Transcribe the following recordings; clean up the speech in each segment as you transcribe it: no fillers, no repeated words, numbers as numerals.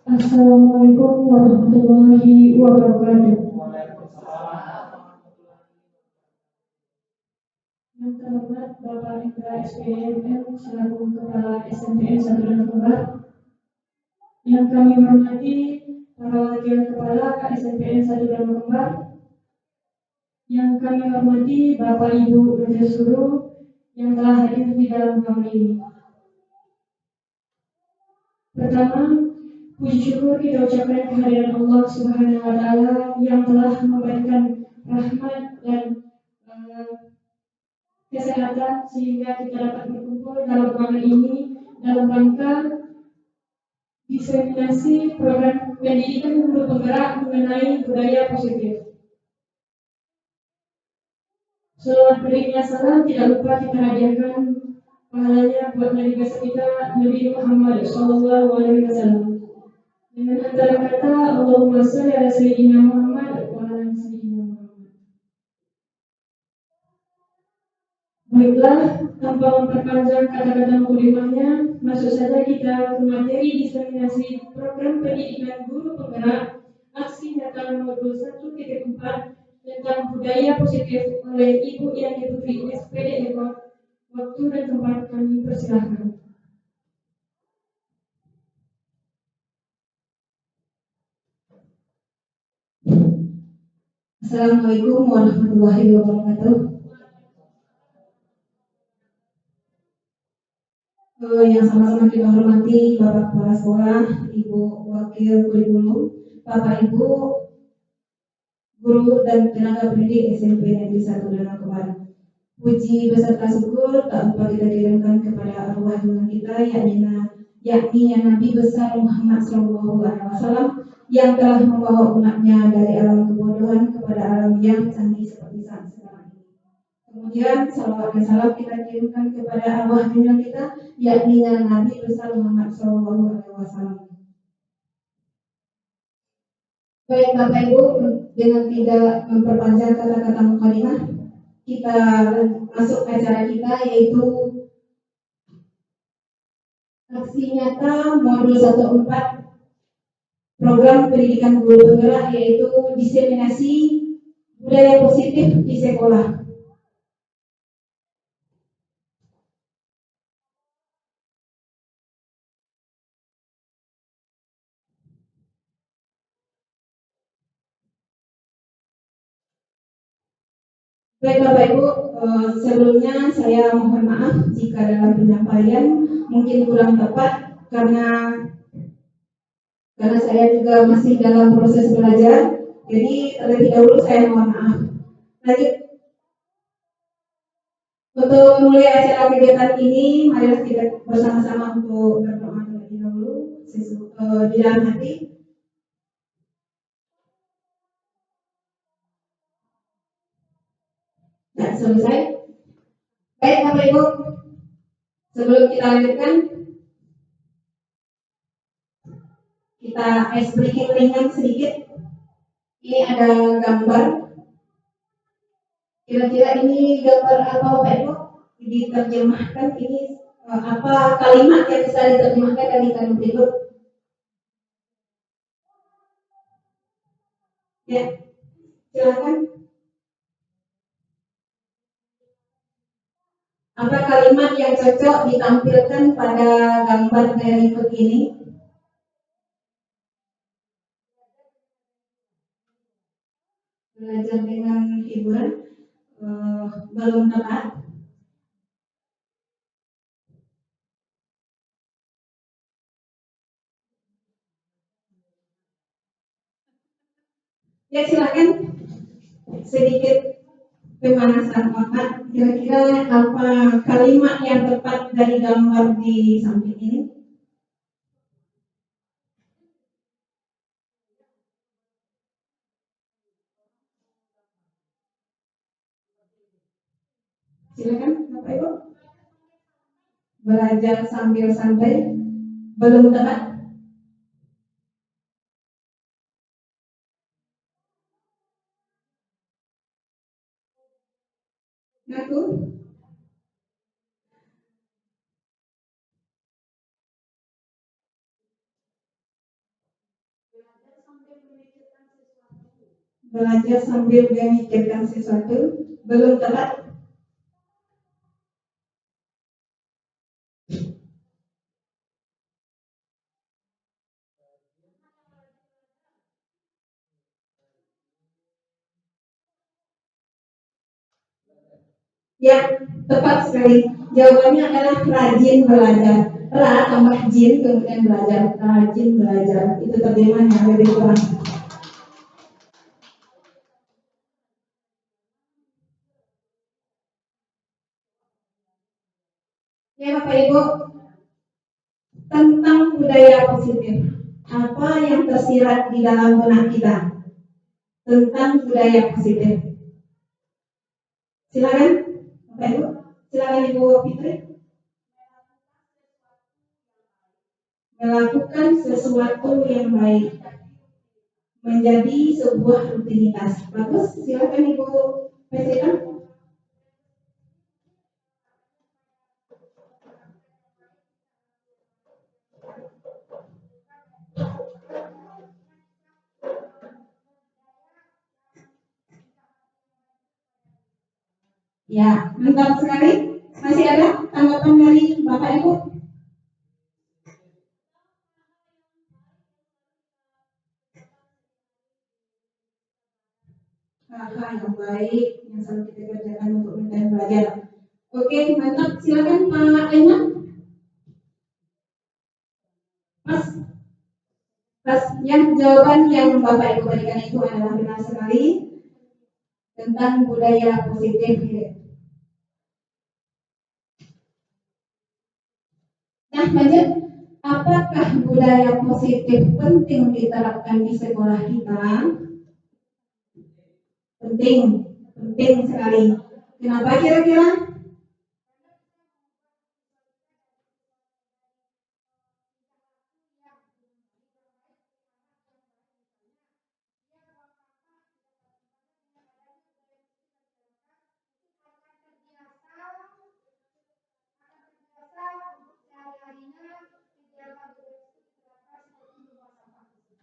Assalamualaikum warahmatullahi wabarakatuh. Yang terhormat Bapak Indra SPMM selaku Kepala SMPN 1 Danau Kembar. Yang kami hormati para wakil kepala SMPN 1 Danau Kembar. Yang kami hormati Bapak Ibu Majelis Guru yang telah hadir di dalam kamar ini. Pertama, puji syukur kita ucapkan kehadiran Allah Subhanahu wa Ta'ala yang telah memberikan rahmat dan kesehatan sehingga kita dapat berkumpul dalam ruangan ini dalam rangka diseminasi program pendidikan guru penggerak mengenai budaya positif. Selawat berinya salam tidak lupa kita hadiahkan pahalanya buat Nabi besar kita Nabi Muhammad SAW. Dengan antara kata Allahumma sholli ala sayyidina Muhammad wa ala sayyidina Muhammad. Baiklah, tanpa memperpanjang kata-kata mukadimahnya, masuk saja kita ke materi diseminasi program pendidikan guru penggerak aksi nyata nomor 21.4 tentang budaya positif oleh Ibu Yani Putri SPD Depok. Waktu dan tempat kami persilahkan. Assalamualaikum warahmatullahi wabarakatuh. Yang sama-sama kita hormati Bapak Kepala Sekolah, Ibu Wakil Kurikulum, Bapak Ibu Guru dan tenaga pendidik SMP Negeri 1 Danau Kembar. Puji beserta syukur tak lupa kita kirimkan kepada arwah junjungan kita yakni Nabi besar Muhammad SAW yang telah membawa umatnya dari alam kebodohan kepada alam yang canggih seperti saat sekarang ini. Kemudian salawat dan salam kita kirimkan kepada arwah junjungan kita yakni Nabi besar Muhammad SAW. Baik Bapak Ibu, dengan tidak memperpanjang kata-kata mukadimah, kita masuk acara kita yaitu aksi nyata modul 14 program pendidikan guru penggerak yaitu diseminasi budaya positif di sekolah. Baik Bapak Ibu, sebelumnya saya mohon maaf jika dalam penyampaian mungkin kurang tepat karena saya juga masih dalam proses belajar. Jadi terlebih dahulu saya mohon maaf. Lanjut. Untuk memulai acara kegiatan ini, marilah kita bersama-sama untuk berdoa terlebih dahulu di dalam hati. Ya, selesai. Baik Bapak Ibu, sebelum kita lanjutkan, kita ice breaking ringan sedikit. Ini ada gambar. Kira-kira ini gambar apa Bapak Ibu? Diterjemahkan ini apa kalimat yang bisa diterjemahkan dari kalimat berikut? Ya, silakan. Apa kalimat yang cocok ditampilkan pada gambar berikut ini? Belajar dengan hiburan belum tepat. Ya silakan sedikit pemanasan otak. Kira-kira apa kalimat yang tepat dari gambar di samping ini? Silakan Bapak Ibu. Belajar sambil santai belum tepat. Ngaku. Belajar sambil memikirkan sesuatu belum tepat. Ya, tepat sekali. Jawabannya adalah rajin belajar. Ra tambah jin kemudian belajar. Rajin belajar. Itu terjemahan yang lebih kurang. Ya Bapak Ibu, tentang budaya positif. Apa yang tersirat di dalam benak kita tentang budaya positif? Silakan Bapak Ibu. Silakan Ibu Fitri. Melakukan sesuatu yang baik menjadi sebuah rutinitas. Bagus, silakan Ibu Presiden. Ya, mantap sekali. Masih ada tanggapan dari Bapak Ibu? Hal-hal yang baik yang selalu kita kerjakan untuk mencari belajar. Oke, mantap. Silakan Pak Aiman. Mas, Mas, yang jawaban yang Bapak Ibu berikan itu adalah benar sekali tentang budaya positif. Nah, lanjut. Apakah budaya positif penting diterapkan di sekolah kita? Penting, penting sekali. Kenapa kira-kira?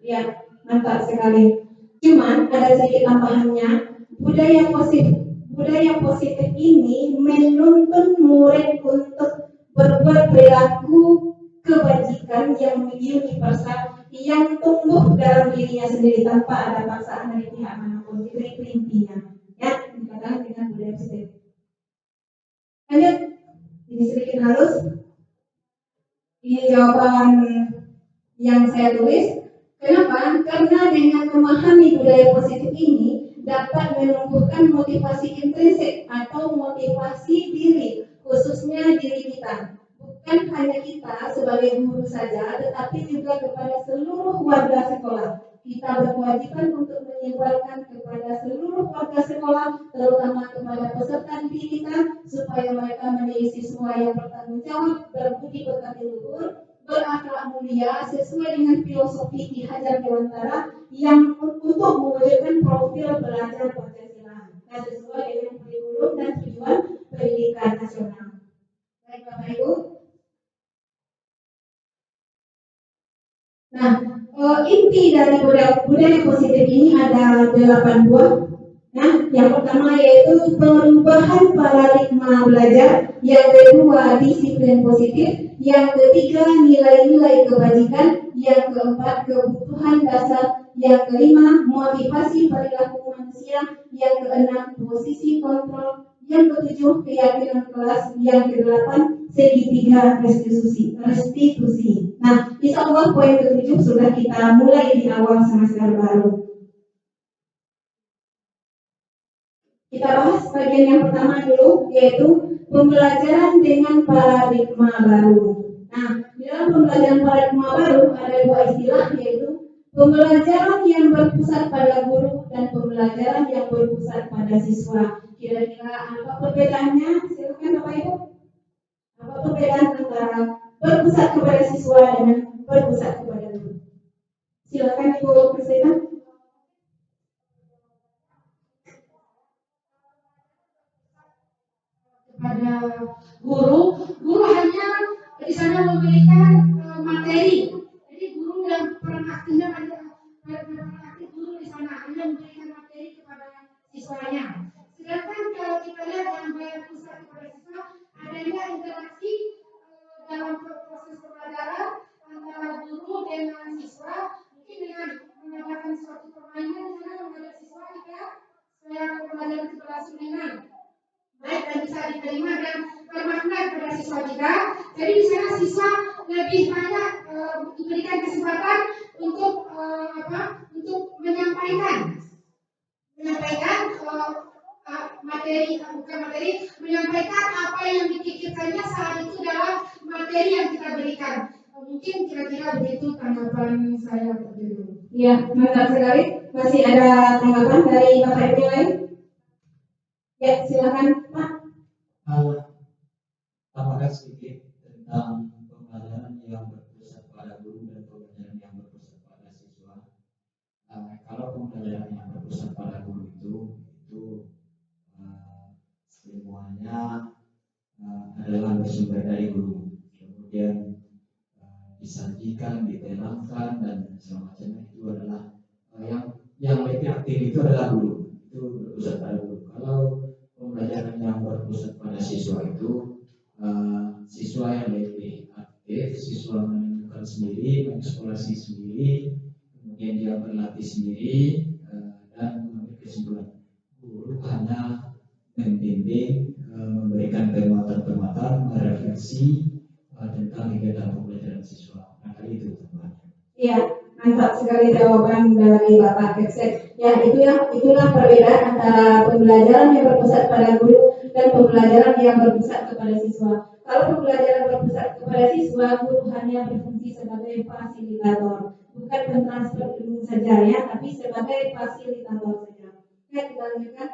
Ya, mantap sekali. Cuman ada sedikit tambahannya, budaya positif ini menuntun murid untuk berbuat perilaku kebajikan yang universal yang tumbuh dalam dirinya sendiri tanpa ada paksaan dari pihak manapun. Itu intinya. Ya, dikatakan dengan budaya positif. Lanjut, ini sedikit halus. Ini jawaban yang saya tulis. Kenapa? Karena dengan memahami budaya positif ini dapat menumbuhkan motivasi intrinsik atau motivasi diri, khususnya diri kita. Bukan hanya kita sebagai guru saja, tetapi juga kepada seluruh warga sekolah. Kita berkewajiban untuk menyebarkan kepada seluruh warga sekolah, terutama kepada peserta didik kita, supaya mereka menjadi siswa yang bertanggung jawab, berbudi pekerti luhur, berakhlak mulia sesuai dengan filosofi Ki Hajar Dewantara yang untuk mewujudkan profil belajar Pancasila dan sesuai dengan kurikulum dan tujuan pendidikan nasional. Baik Bapak Ibu. Nah, inti dari budaya positif ini ada 8 buah. Nah, yang pertama yaitu perubahan paradigma belajar, yang kedua disiplin positif, yang ketiga nilai-nilai kebajikan, yang keempat kebutuhan dasar, yang kelima motivasi perilaku manusia, yang keenam posisi kontrol, yang ketujuh keyakinan kelas, yang kedelapan segitiga restitusi. Nah, insya Allah poin ketujuh sudah kita mulai di awal semester baru. Kita bahas bagian yang pertama dulu, yaitu pembelajaran dengan paradigma baru. Nah, di dalam pembelajaran paradigma baru ada 2 istilah, yaitu pembelajaran yang berpusat pada guru dan pembelajaran yang berpusat pada siswa. Kira-kira apa perbedaannya? Silakan Bapak Ibu. Apa perbedaan antara berpusat kepada siswa dengan berpusat kepada guru? Silakan Ibu Presiden. Pada guru hanya di sana memberikan materi. Jadi guru yang peran aktifnya pada aktif siswanya. Sedangkan kalau kita lihat yang bayar pusat kepada siswa, adanya interaksi dalam proses pembelajaran antara guru dengan siswa, mungkin dengan mengadakan suatu permainan di sana mengajak siswa kita supaya pembelajaran itu berlangsung dengan baik dan bisa diterima dan bermakna kepada siswa kita. Jadi di sana siswa lebih banyak diberikan kesempatan untuk untuk menyampaikan menyampaikan apa yang dipikirkannya saat itu dalam materi yang kita berikan. Mungkin kira-kira begitu tanggapan saya begitu. Ya, mantap sekali. Masih ada tanggapan dari Bapak Ibu yang lain? Ya, silakan Pak. Tambahkan sedikit tentang pembelajaran yang berpusat pada guru dan pembelajaran yang berpusat pada siswa. Kalau pembelajaran yang berpusat pada guru itu semuanya adalah bersumber dari guru, kemudian disajikan, diterangkan dan semacamnya itu adalah yang lebih aktif itu adalah guru, itu berpusat pada guru. Kalau pembelajaran yang berpusat pada siswa itu siswa yang lebih aktif, siswa menemukan sendiri, mengeksplorasi sendiri, kemudian dia berlatih sendiri dan mengambil kesimpulan. Guru hanya membimbing, memberikan penguatan-penguatan, merefleksi tentang kegiatan pembelajaran siswa. Nah, itu teman. Iya, mantap sekali jawaban dari Bapak Kepsek. Ya, itulah perbedaan antara pembelajaran yang berpusat pada guru dan pembelajaran yang berpusat kepada siswa. Kalau pembelajaran berpusat kepada siswa, guru hanya berfungsi sebagai fasilitator, bukan pentransfer ilmu saja ya, tapi sebagai fasilitator saja. Ya, kita lanjutkan.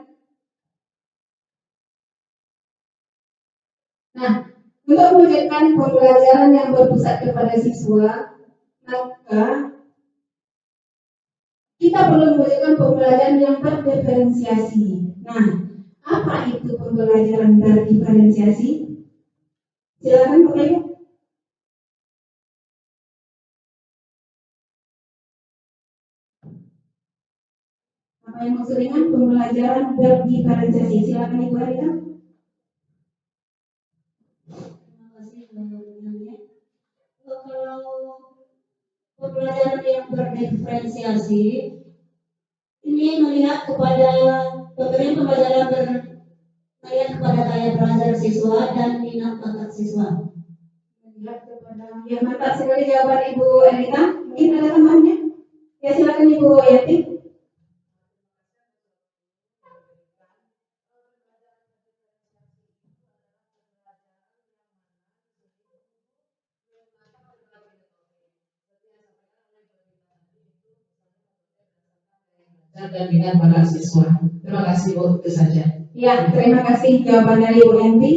Nah, untuk mewujudkan pembelajaran yang berpusat kepada siswa, maka kita perlu mewujudkan pembelajaran yang berdiferensiasi. Nah, apa itu pembelajaran berdiferensiasi? Silakan Bapak Ibu. Apa yang maksud dengan pembelajaran berdiferensiasi? Silakan Ibu Arita. Terima kasih pertanyaannya. Kalau pembelajaran yang berdiferensiasi ini melihat kepada pemberian pembelajaran melihat kepada gaya belajar siswa dan minat bakat siswa. Melihat kepada, ya mantap sekali jawaban Ibu Arita. Mungkin ada temannya? Ya silakan Ibu Yati. Dan minat bakat siswa. Terima kasih Bu, itu saja. Ya, terima kasih jawaban dari Ibu Yanti.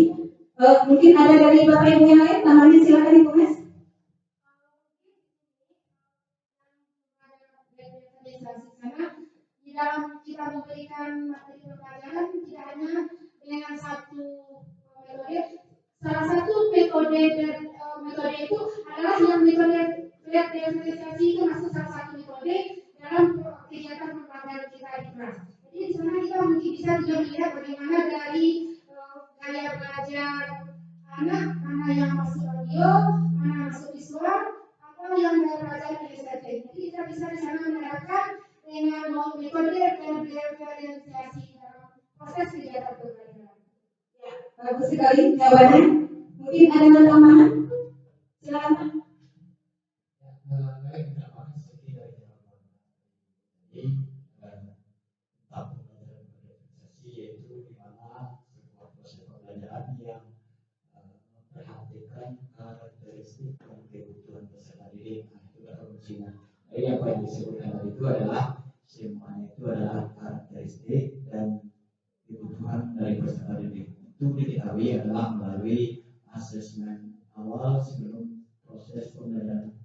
Mungkin ada dari Bapak Ibu yang lain, namanya silakan Ibu Mes. Di dalam kita memberikan materi pembelajaran tidak hanya dengan satu metode. Salah satu metode itu adalah yang metode diferensiasi itu masuk salah satu metode dalam kegiatan pembelajaran kita di kelas. Jadi di sana kita mungkin bisa juga melihat bagaimana dari gaya belajar anak, mana yang masuk audio, mana masuk visual, atau yang gaya belajar kinesthetik. Jadi kita bisa di sana menerapkan dengan metode diferensiasi dalam proses kegiatan pembelajaran. Ya, bagus sekali jawabannya. Mungkin ada tambahan? Silakan Pak. Baik, terima kasih dari jawaban. Jadi tentang pembelajaran berdiferensiasi yaitu di mana sebuah proses pembelajaran yang memperhatikan karakteristik dan kebutuhan peserta didik. Nah, itu kata kuncinya. Jadi apa yang disebutkan tadi itu adalah semuanya itu adalah karakteristik dan kebutuhan dari peserta didik. Itu diketahui adalah melalui asesmen awal sebelum proses pembelajaran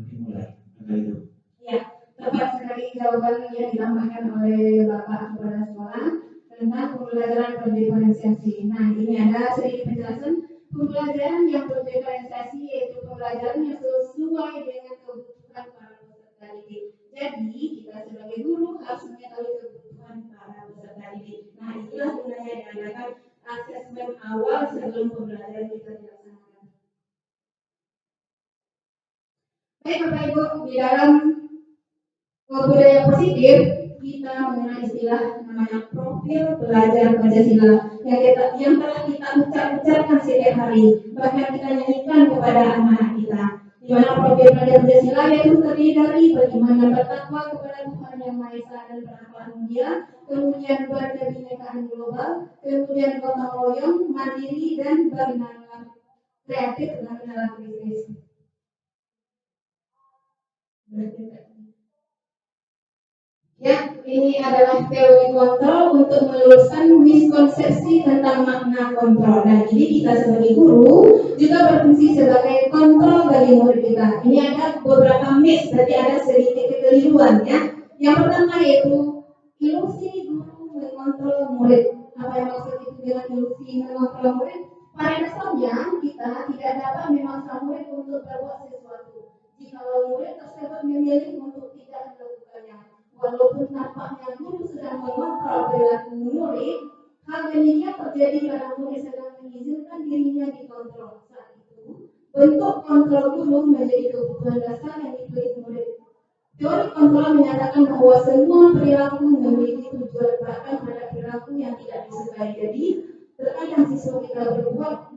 dimulai. Itu. Ya, tepat sekali jawaban yang ditambahkan oleh Bapak Kepala Sekolah tentang pembelajaran berdiferensiasi. Nah, ini ada sedikit penjelasan pembelajaran yang berdiferensiasi yaitu pembelajaran yang sesuai dengan kebutuhan para peserta didik. Jadi, kita sebagai guru harus mengetahui kebutuhan para peserta didik. mengadakan asesmen awal sebelum pembelajaran kita dilaksanakan. Baik Bapak Ibu, di dalam budaya positif kita mengenal istilah namanya profil pelajar Pancasila yang telah kita ucapkan setiap hari, bahkan kita nyanyikan kepada anak-anak kita. Di mana profil pelajar Pancasila yaitu terdiri dari bagaimana bertakwa kepada Tuhan Yang Maha Esa dan berakhlak mulia, kemudian berkebinekaan global, kemudian gotong royong, mandiri dan bernalar kreatif dan bernalar kritis. Ya, ini adalah teori kontrol untuk meluruskan miskonsepsi tentang makna kontrol. Nah, jadi kita sebagai guru juga berfungsi sebagai kontrol bagi murid kita. Ini ada beberapa miss, berarti ada sedikit kekeliruan ya. Yang pertama yaitu ilusi guru mengontrol murid. Apa yang maksud itu dengan ilusi mengontrol murid? Pada dasarnya kita tidak dapat memaksa murid untuk berbuat sesuatu. Jikalau murid tersebut memilih untuk tidak melakukannya, walaupun nampaknya guru sedang mengontrol perilaku murid, hal demikian terjadi karena murid sedang mengizinkan dirinya dikontrol. Saat itu, bentuk kontrol guru menjadi kebutuhan dasar yang dipilih murid. Teori kontrol menyatakan bahwa semua perilaku memiliki tujuan, bahkan ada perilaku yang tidak disukai. Jadi, terkadang siswa kita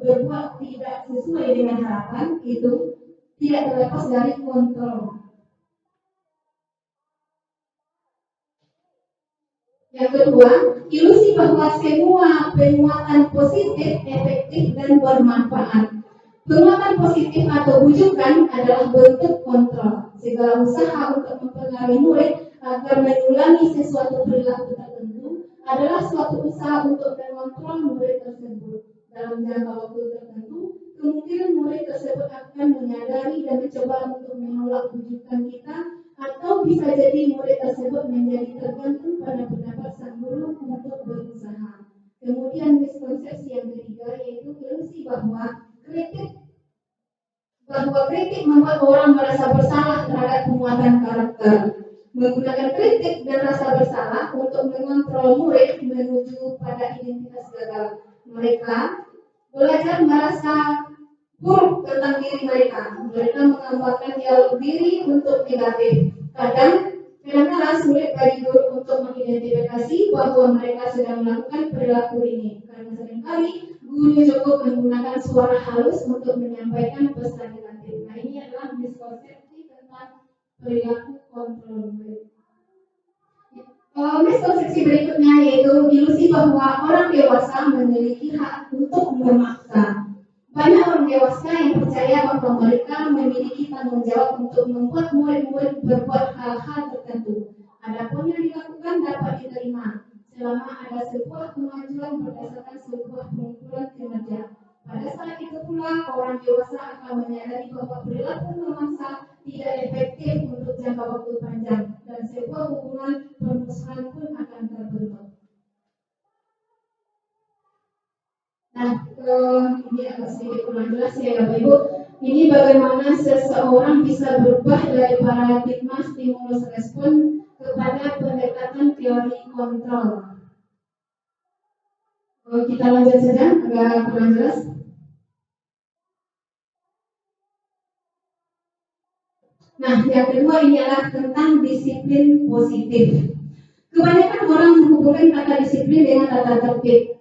berbuat tidak sesuai dengan harapan, itu tidak terlepas dari kontrol. Yang kedua, ilusi bahwa semua penguatan positif, efektif, dan bermanfaat. Penguatan positif atau bujukan adalah bentuk kontrol. Segala usaha untuk mempengaruhi murid agar mengulangi sesuatu perilaku tertentu adalah suatu usaha untuk mengontrol murid tersebut. Dalam jangka waktu tertentu, kemungkinan murid tersebut akan menyadari dan mencoba untuk menolak bujukan kita, atau bisa jadi murid tersebut menjadi tergantung pada pendapat sang guru untuk berusaha. Kemudian miskonsepsi yang ketiga yaitu ilusi bahwa kritik membuat orang merasa bersalah terhadap penguatan karakter. Menggunakan kritik dan rasa bersalah untuk mengontrol murid menuju pada identitas gagal. Mereka belajar merasa buruk tentang diri mereka. Mereka menggambarkan dialog diri untuk negatif. Kadang-kadang sulit bagi guru untuk mengidentifikasi bahwa mereka sedang melakukan perilaku ini. Karena seringkali guru cukup menggunakan suara halus untuk menyampaikan pesan negatif. Nah, ini adalah miskonsepsi tentang perilaku kontrol murid. Miskonsepsi berikutnya yaitu ilusi bahwa orang dewasa memiliki hak untuk memaksa. Banyak orang dewasa yang percaya bahwa mereka memiliki tanggung jawab untuk membuat murid-murid berbuat hal-hal tertentu. Adapun yang dilakukan dapat diterima selama ada sebuah kemajuan berdasarkan sebuah pengukuran kinerja. Pada saat itu pula orang dewasa akan menyadari bahwa perilaku memaksa tidak efektif untuk jangka waktu panjang dan sebuah hubungan permusuhan pun akan terbentuk. Nah, ini agak sedikit kurang jelas ya Bapak Ibu. Ini bagaimana seseorang bisa berubah dari paradigma stimulus respon kepada pendekatan teori kontrol. Kita lanjut saja, agak kurang jelas. Nah, yang kedua ini adalah tentang disiplin positif. Kebanyakan orang menghubungkan kata disiplin dengan tata tertib,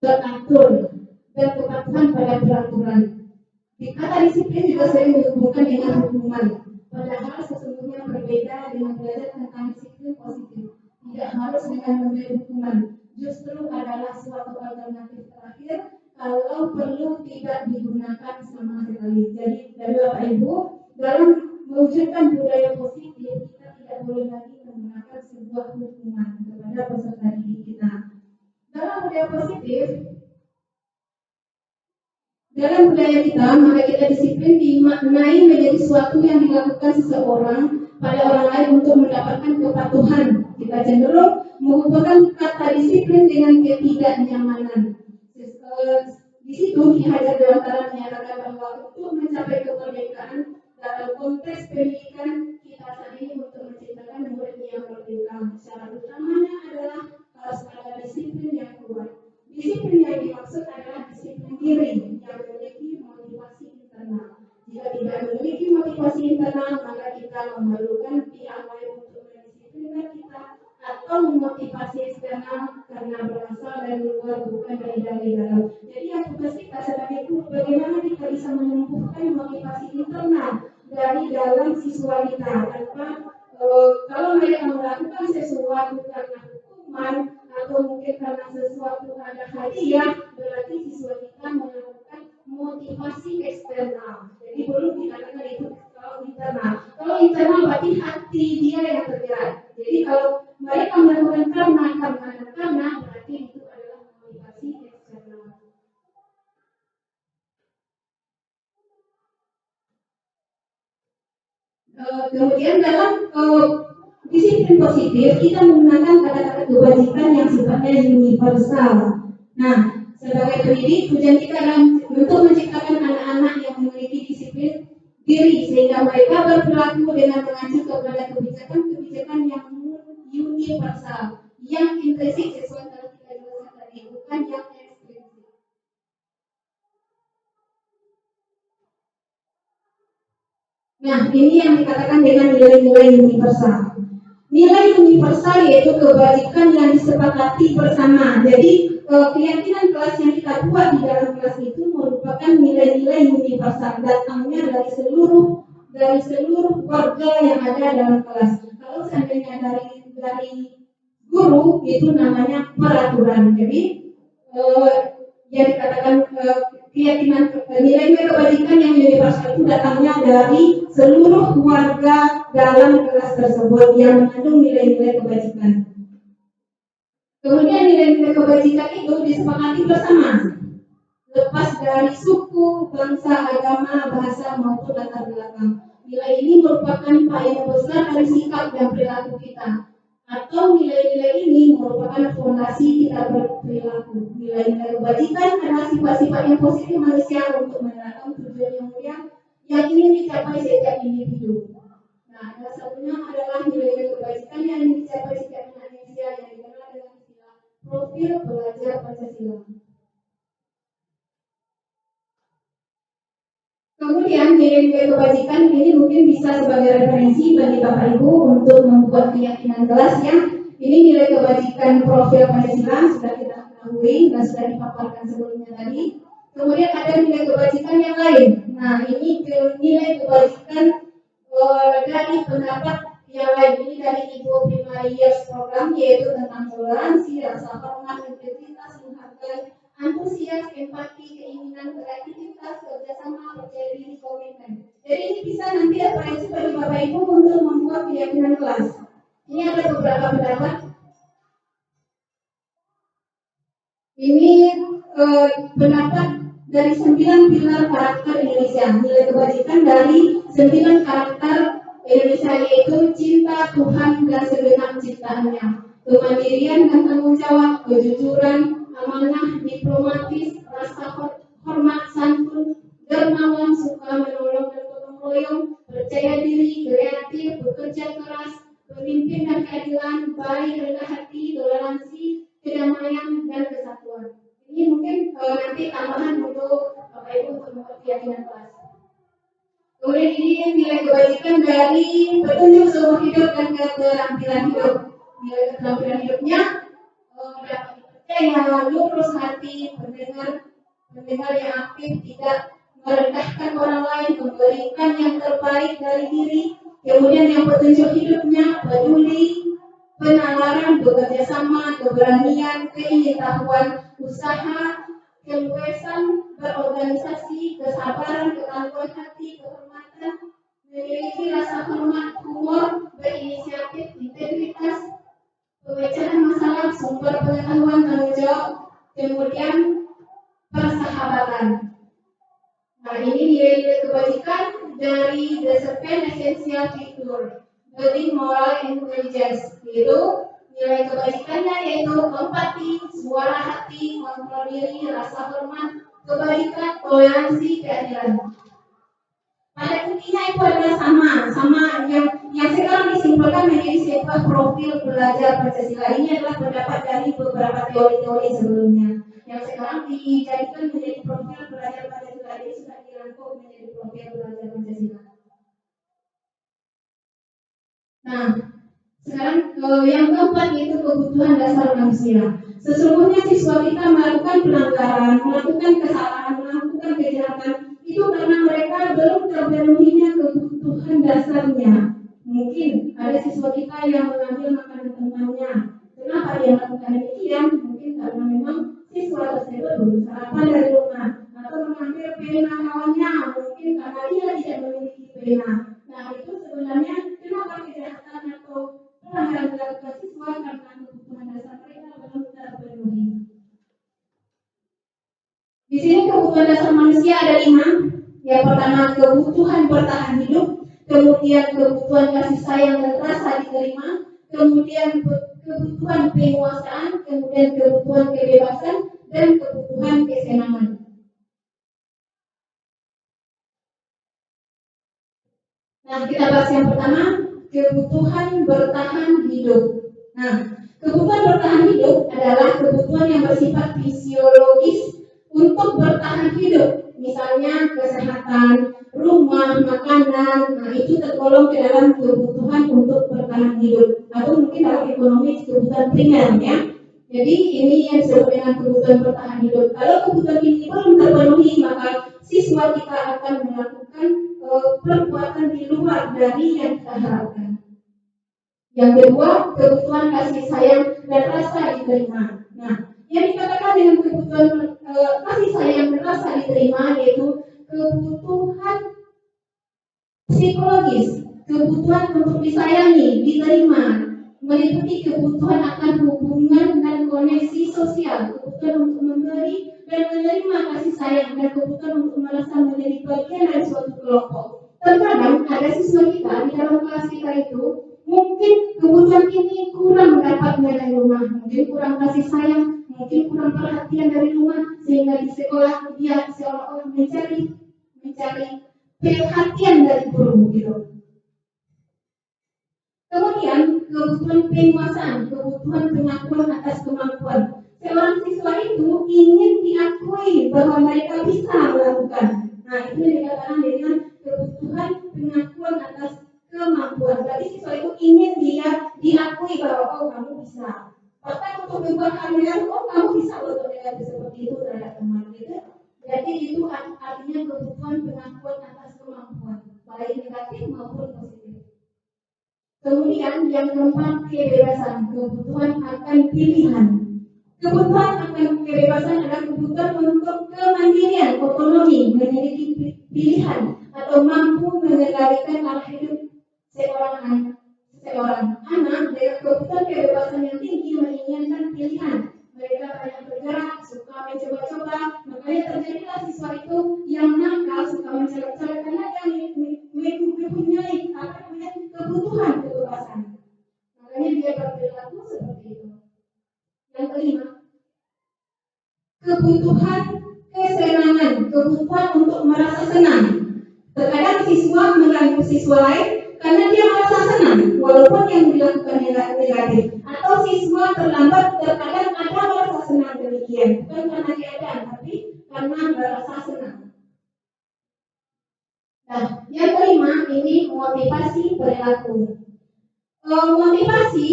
teratur, dan kepatuhan pada peraturan. Di kata disiplin juga sering dihubungkan dengan hukuman, padahal sesungguhnya berbeda dengan belajar tentang disiplin positif. Tidak harus dengan memberi hukuman, justru adalah suatu alternatif terakhir kalau perlu tidak digunakan sama sekali. Jadi dari Bapak Ibu, dalam mewujudkan budaya positif, kita tidak boleh lagi menggunakan sebuah hukuman kepada peserta didik kita. Dalam budaya positif, dalam budaya kita, maka kita disiplin dimaknai menjadi sesuatu yang dilakukan seseorang pada orang lain untuk mendapatkan kepatuhan. Kita cenderung menghubungkan kata disiplin dengan ketidaknyamanan. Di situ Ki Hajar Dewantara menyatakan bahwa untuk mencapai kemerdekaan dalam konteks pendidikan kita saat ini untuk menciptakan murid yang merdeka. Syarat utamanya adalah harus ada disiplin yang motivasi internal, maka kita memerlukan pihak lain untuk mendisiplinkan kita, atau motivasi eksternal karena berasal dari luar bukan dari dalam. Jadi yang tugas kita sebagai guru, bagaimana kita bisa menumbuhkan motivasi internal dari dalam siswa kita tanpa kalau mereka melakukan sesuatu karena hukuman atau mungkin karena sesuatu ada hadiah, berarti siswa kita melakukan motivasi eksternal. Jadi belum dikatakan itu kalau internal. Kalau internal berarti hati dia yang tergerak. Jadi kalau mereka melakukan karena berarti itu adalah motivasi eksternal. Kemudian dalam disiplin positif kita menggunakan kata-kata kewajiban yang sifatnya universal. Nah, sebagai pendidik tujuan kita adalah untuk menciptakan anak-anak yang memiliki disiplin diri sehingga mereka berperilaku dengan mengacu kepada kebijakan-kebijakan yang universal, yang intrinsik sesuai dengan kita jelaskan tadi, bukan yang ekstrinsik. Nah, ini yang dikatakan dengan nilai-nilai universal. Nilai universal yaitu kewajiban yang disepakati bersama. Jadi keyakinan kelas yang kita buat di dalam kelas itu merupakan nilai-nilai universal, datangnya dari seluruh warga yang ada dalam kelas. Kalau seandainya dari guru itu namanya peraturan. Jadi yang dikatakan keyakinan nilai-nilai kebajikan yang universal itu datangnya dari seluruh warga dalam kelas tersebut yang mengandung nilai-nilai kebajikan. Kemudian nilai-nilai kebajikan itu disepakati bersama, lepas dari suku, bangsa, agama, bahasa maupun latar belakang. Nilai ini merupakan payung besar dari sikap dan perilaku kita. Atau nilai-nilai ini merupakan fondasi kita berperilaku. Nilai-nilai kebajikan adalah sifat-sifat yang positif manusia untuk menerapkan tujuan yang mulia yang ingin dicapai setiap individu. Nah, salah satunya adalah nilai-nilai kebajikan yang ingin dicapai setiap manusia yang dikenal dengan istilah profil pelajar Pancasila. Kemudian nilai-nilai kebajikan ini mungkin bisa sebagai referensi bagi Bapak Ibu untuk membuat keyakinan kelas ya. Ini nilai kebajikan profil Pancasila sudah kita ketahui dan sudah dipaparkan sebelumnya tadi. Kemudian ada nilai kebajikan yang lain. Nah, ini nilai kebajikan dari pendapat yang lain. Ini dari Ibu Primary Years Program, yaitu tentang toleransi, rasa hormat, integritas, menghargai, antusias, empati, keinginan, kreativitas, kerjasama, percaya diri, komitmen. Jadi ini bisa nanti referensi bagi Bapak Ibu untuk membuat keyakinan kelas. Ini ada beberapa pendapat. Ini pendapat dari 9 pilar karakter Indonesia. Nilai kebajikan dari 9 karakter Indonesia yaitu cinta Tuhan dan segenap ciptaannya, kemandirian dan tanggung jawab, kejujuran, amanah, diplomatis, rasa hormat, santun, dermawan, suka menolong dan gotong royong, percaya diri, kreatif, bekerja keras, pemimpin dan keadilan, baik, rendah hati, toleransi, kedamaian dan kesatuan. Ini mungkin nanti tambahan untuk Bapak Ibu untuk membuat keyakinan kelas. Kemudian ini nilai kebajikan dari petunjuk seumur hidup dan keterampilan hidup. Nilai keterampilan hidupnya dapat dipercaya, lurus hati, pendengar yang aktif, tidak merendahkan orang lain, memberikan yang terbaik dari diri. Kemudian yang petunjuk hidupnya peduli, penalaran, bekerja sama, keberanian, keingin-tahuan, usaha, keluasan, berorganisasi, kesabaran, ketangguhan hati, kehormatan, memiliki rasa hormat, humor, berinisiatif, integritas, pemecahan masalah, sumber pengetahuan, tanggung jawab, kemudian persahabatan. Nah, ini nilai-nilai kebajikan dari The Seven Essential Virtues, Building Moral Intelligence, yaitu nilai kebajikannya yaitu empati, suara hati, kontrol diri, rasa hormat, kebaikan, toleransi, keadilan. Pada intinya itu adalah sama yang sekarang disimpulkan menjadi sebuah profil pelajar Pancasila. Ini adalah pendapat dari beberapa teori-teori sebelumnya yang sekarang dijadikan menjadi profil pelajar Pancasila. Ini sudah dirangkum menjadi profil pelajar Pancasila. Nah, sekarang yang keempat yaitu kebutuhan dasar manusia. Sesungguhnya siswa kita melakukan pelanggaran, melakukan kesalahan, melakukan kejahatan itu karena mereka belum terpenuhinya kebutuhan dasarnya. Mungkin ada siswa kita yang mengambil makanan temannya. Kenapa dia melakukan demikian? Mungkin karena memang siswa tersebut belum sarapan dari rumah atau mengambil pena kawannya. Mungkin karena dia tidak memiliki pena. Nah, itu sebenarnya kenapa kejahatan atau pelanggaran dilakukan siswa karena kebutuhan dasar mereka belum terpenuhi. Di sini kebutuhan dasar manusia ada 5. Yang pertama kebutuhan bertahan hidup, kemudian kebutuhan kasih sayang dan rasa diterima, kemudian kebutuhan penguasaan, kemudian kebutuhan kebebasan, dan kebutuhan kesenangan. Nah, kita bahas yang pertama, kebutuhan bertahan hidup. Nah, kebutuhan bertahan hidup adalah kebutuhan yang bersifat fisiologis untuk bertahan hidup. Misalnya kesehatan, rumah, makanan, nah itu tergolong ke dalam kebutuhan untuk bertahan hidup. Atau mungkin dalam ekonomi kebutuhan primer ya. Jadi ini yang disebut dengan kebutuhan bertahan hidup. Kalau kebutuhan ini belum terpenuhi, maka siswa kita akan melakukan perbuatan di luar dari yang kita harapkan. Yang kedua, kebutuhan kasih sayang dan rasa diterima. Nah, yang dikatakan dengan kebutuhan kasih sayang dan rasa diterima yaitu kebutuhan psikologis, kebutuhan untuk disayangi, diterima, meliputi kebutuhan akan hubungan dan koneksi sosial, kebutuhan untuk memberi dan menerima kasih sayang, dan kebutuhan untuk merasa menjadi bagian dari suatu kelompok. Terkadang ada siswa kita di dalam kelas kita itu mungkin kebutuhan ini kurang mendapatnya dari rumah, mungkin kurang kasih sayang, mungkin kurang perhatian dari rumah, sehingga di sekolah dia seolah-olah mencari perhatian dari guru gitu. Kemudian kebutuhan penguasaan, kebutuhan pengakuan atas kemampuan. Seorang siswa itu ingin diakui bahwa mereka bisa melakukan. Nah, itu yang dikatakan dengan kebutuhan pengakuan atas kemampuan. Berarti siswa itu ingin dia diakui bahwa oh kamu bisa. Bahkan untuk membuat hal yang oh kamu bisa untuk negatif seperti itu terhadap teman gitu. Jadi itu artinya kebutuhan pengakuan atas kemampuan, baik negatif maupun positif. Kemudian yang keempat, kebebasan, kebutuhan akan pilihan. Kebutuhan akan kebebasan adalah kebutuhan untuk kemandirian, otonomi, memiliki pilihan atau mampu mengendalikan arah hidup seorang anak dengan kebutuhan kebebasan yang tinggi menginginkan pilihan. Mereka banyak bergerak, suka mencoba-coba, makanya terjadilah siswa itu yang nakal, suka mencoba-coba karena dia mempunyai kebutuhan kebebasan. Makanya dia berperilaku seperti itu. Yang kelima, kebutuhan kesenangan, kebutuhan untuk merasa senang. Terkadang siswa mengganggu siswa lain karena dia merasa senang, walaupun yang dilakukan negatif. Atau siswa terlambat, terkadang ada merasa senang demikian, bukan karena keadaan, tapi karena merasa senang. Nah, yang kelima ini motivasi perilaku. Motivasi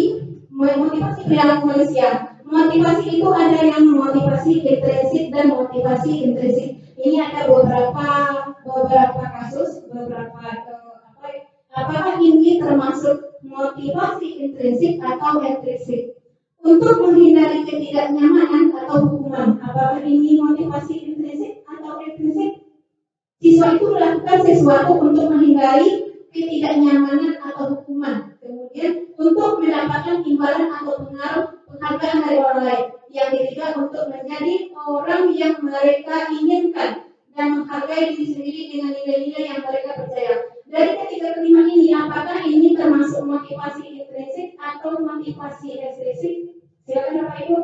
perilaku manusia. Motivasi itu ada yang motivasi intrinsik dan motivasi intrinsik. Ini ada beberapa kasus, apakah ini termasuk motivasi intrinsik atau ekstrinsik? Untuk menghindari ketidaknyamanan atau hukuman, apakah ini motivasi intrinsik atau ekstrinsik? Siswa itu melakukan sesuatu untuk menghindari ketidaknyamanan atau hukuman, kemudian untuk mendapatkan imbalan atau penghargaan dari orang lain, yang ketiga untuk menjadi orang yang mereka inginkan dan menghargai diri sendiri dengan nilai-nilai yang mereka percaya. Dari ketiga kelima ini, apakah ini termasuk motivasi intrinsik atau motivasi ekstrinsik? Silakan Bapak Ibu.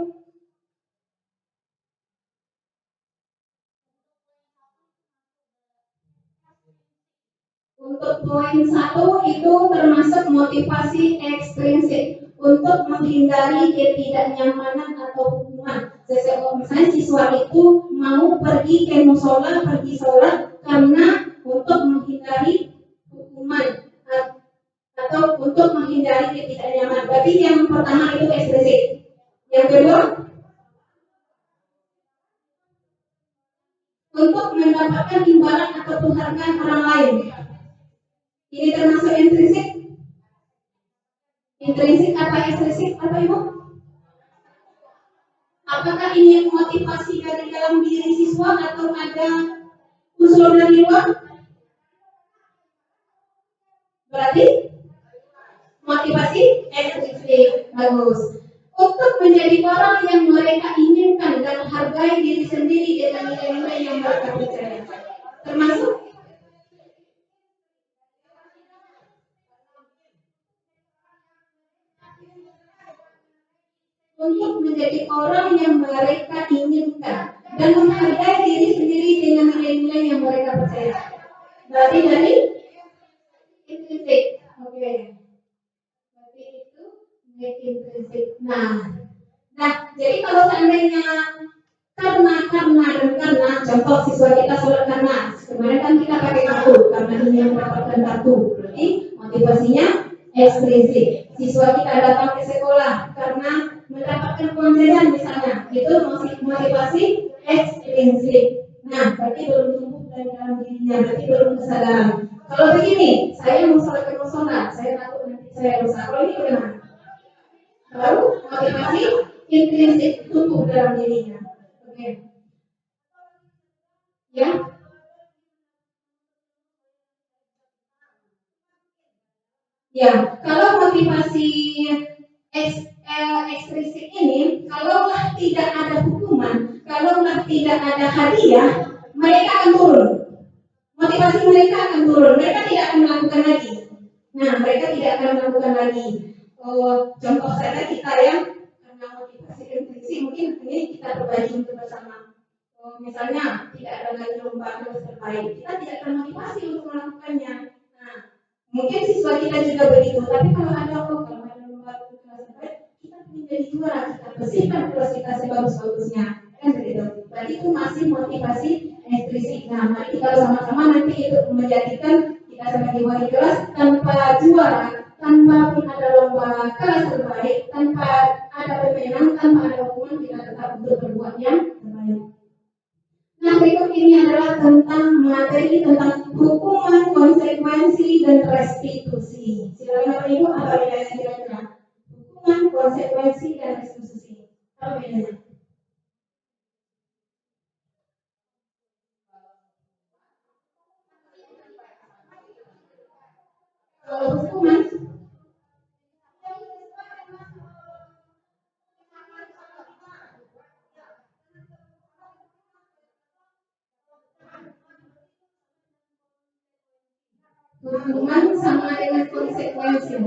Untuk poin 1 itu termasuk motivasi ekstrinsik untuk menghindari ketidaknyamanan atau hukuman. Misalnya siswa itu mau pergi ke musola, pergi sholat karena untuk menghindari hukuman atau untuk menghindari ketidaknyamanan. Berarti yang pertama itu eksplisit. Yang kedua, untuk mendapatkan imbalan atau penghargaan orang lain. Ini termasuk intrinsik. Intrinsik apa eksplisit apa Ibu? Apakah ini motivasi dari dalam diri siswa atau ada unsur dari luar? Berarti motivasi ekstrinsik. Bagus. Untuk menjadi orang yang mereka inginkan dan hargai diri sendiri dengan nilai-nilai yang mereka percaya. Termasuk untuk menjadi orang yang mereka inginkan dan menghargai diri sendiri dengan nilai-nilai yang mereka percaya. Berarti dari intrinsik. Oke. Berarti itu intrinsik. Nah, jadi kalau seandainya karena contoh siswa kita sholat karena kemarin kan kita pakai kartu karena ingin mendapatkan kartu, berarti motivasinya ekstrinsik. Siswa kita datang ke sekolah karena mendapatkan uang jajan misalnya, itu motivasi ekstrinsik. Nah, berarti belum tumbuh dari dalam dirinya, berarti belum kesadaran. Kalau begini, saya mau sholat ke musola, saya takut nanti saya dosa. Kalau ini bagaimana? Lalu motivasi intrinsik tumbuh dalam dirinya. Oke. Ya. Ya, kalau motivasi ekstrinsik ini, kalaulah tidak ada hukuman, kalaulah tidak ada hadiah, mereka akan turun. Motivasi mereka akan turun. Mereka tidak akan melakukan lagi. Nah, mereka tidak akan melakukan lagi. Contoh saja kita yang karena motivasi intrinsik mungkin ini kita perbaiki untuk bersama. Misalnya tidak ada lagi lomba kelas terbaik, kita tidak termotivasi untuk melakukannya. Nah, mungkin siswa kita juga begitu. Tapi kalau ada lomba kelas terbaik, kita ingin jadi juara, kita bersihkan kelas kita sebagus-bagusnya, kan begitu. Berarti itu masih motivasi ekstrinsik. Nah, mari kita bersama-sama nanti itu menjadikan kita sebagai wali kelas tanpa juara, tanpa pun ada lomba kelas terbaik, tanpa ada pemenang, tanpa ada hukuman, kita tetap untuk berbuat yang terbaik. Nah, berikut ini adalah tentang materi tentang hukuman, konsekuensi, dan restitusi. Silakan Bapak Ibu, apa bedanya kira-kira? Hukuman, konsekuensi, dan restitusi. Apa bedanya? Kalau hukuman, hukuman sama dengan konsekuensi.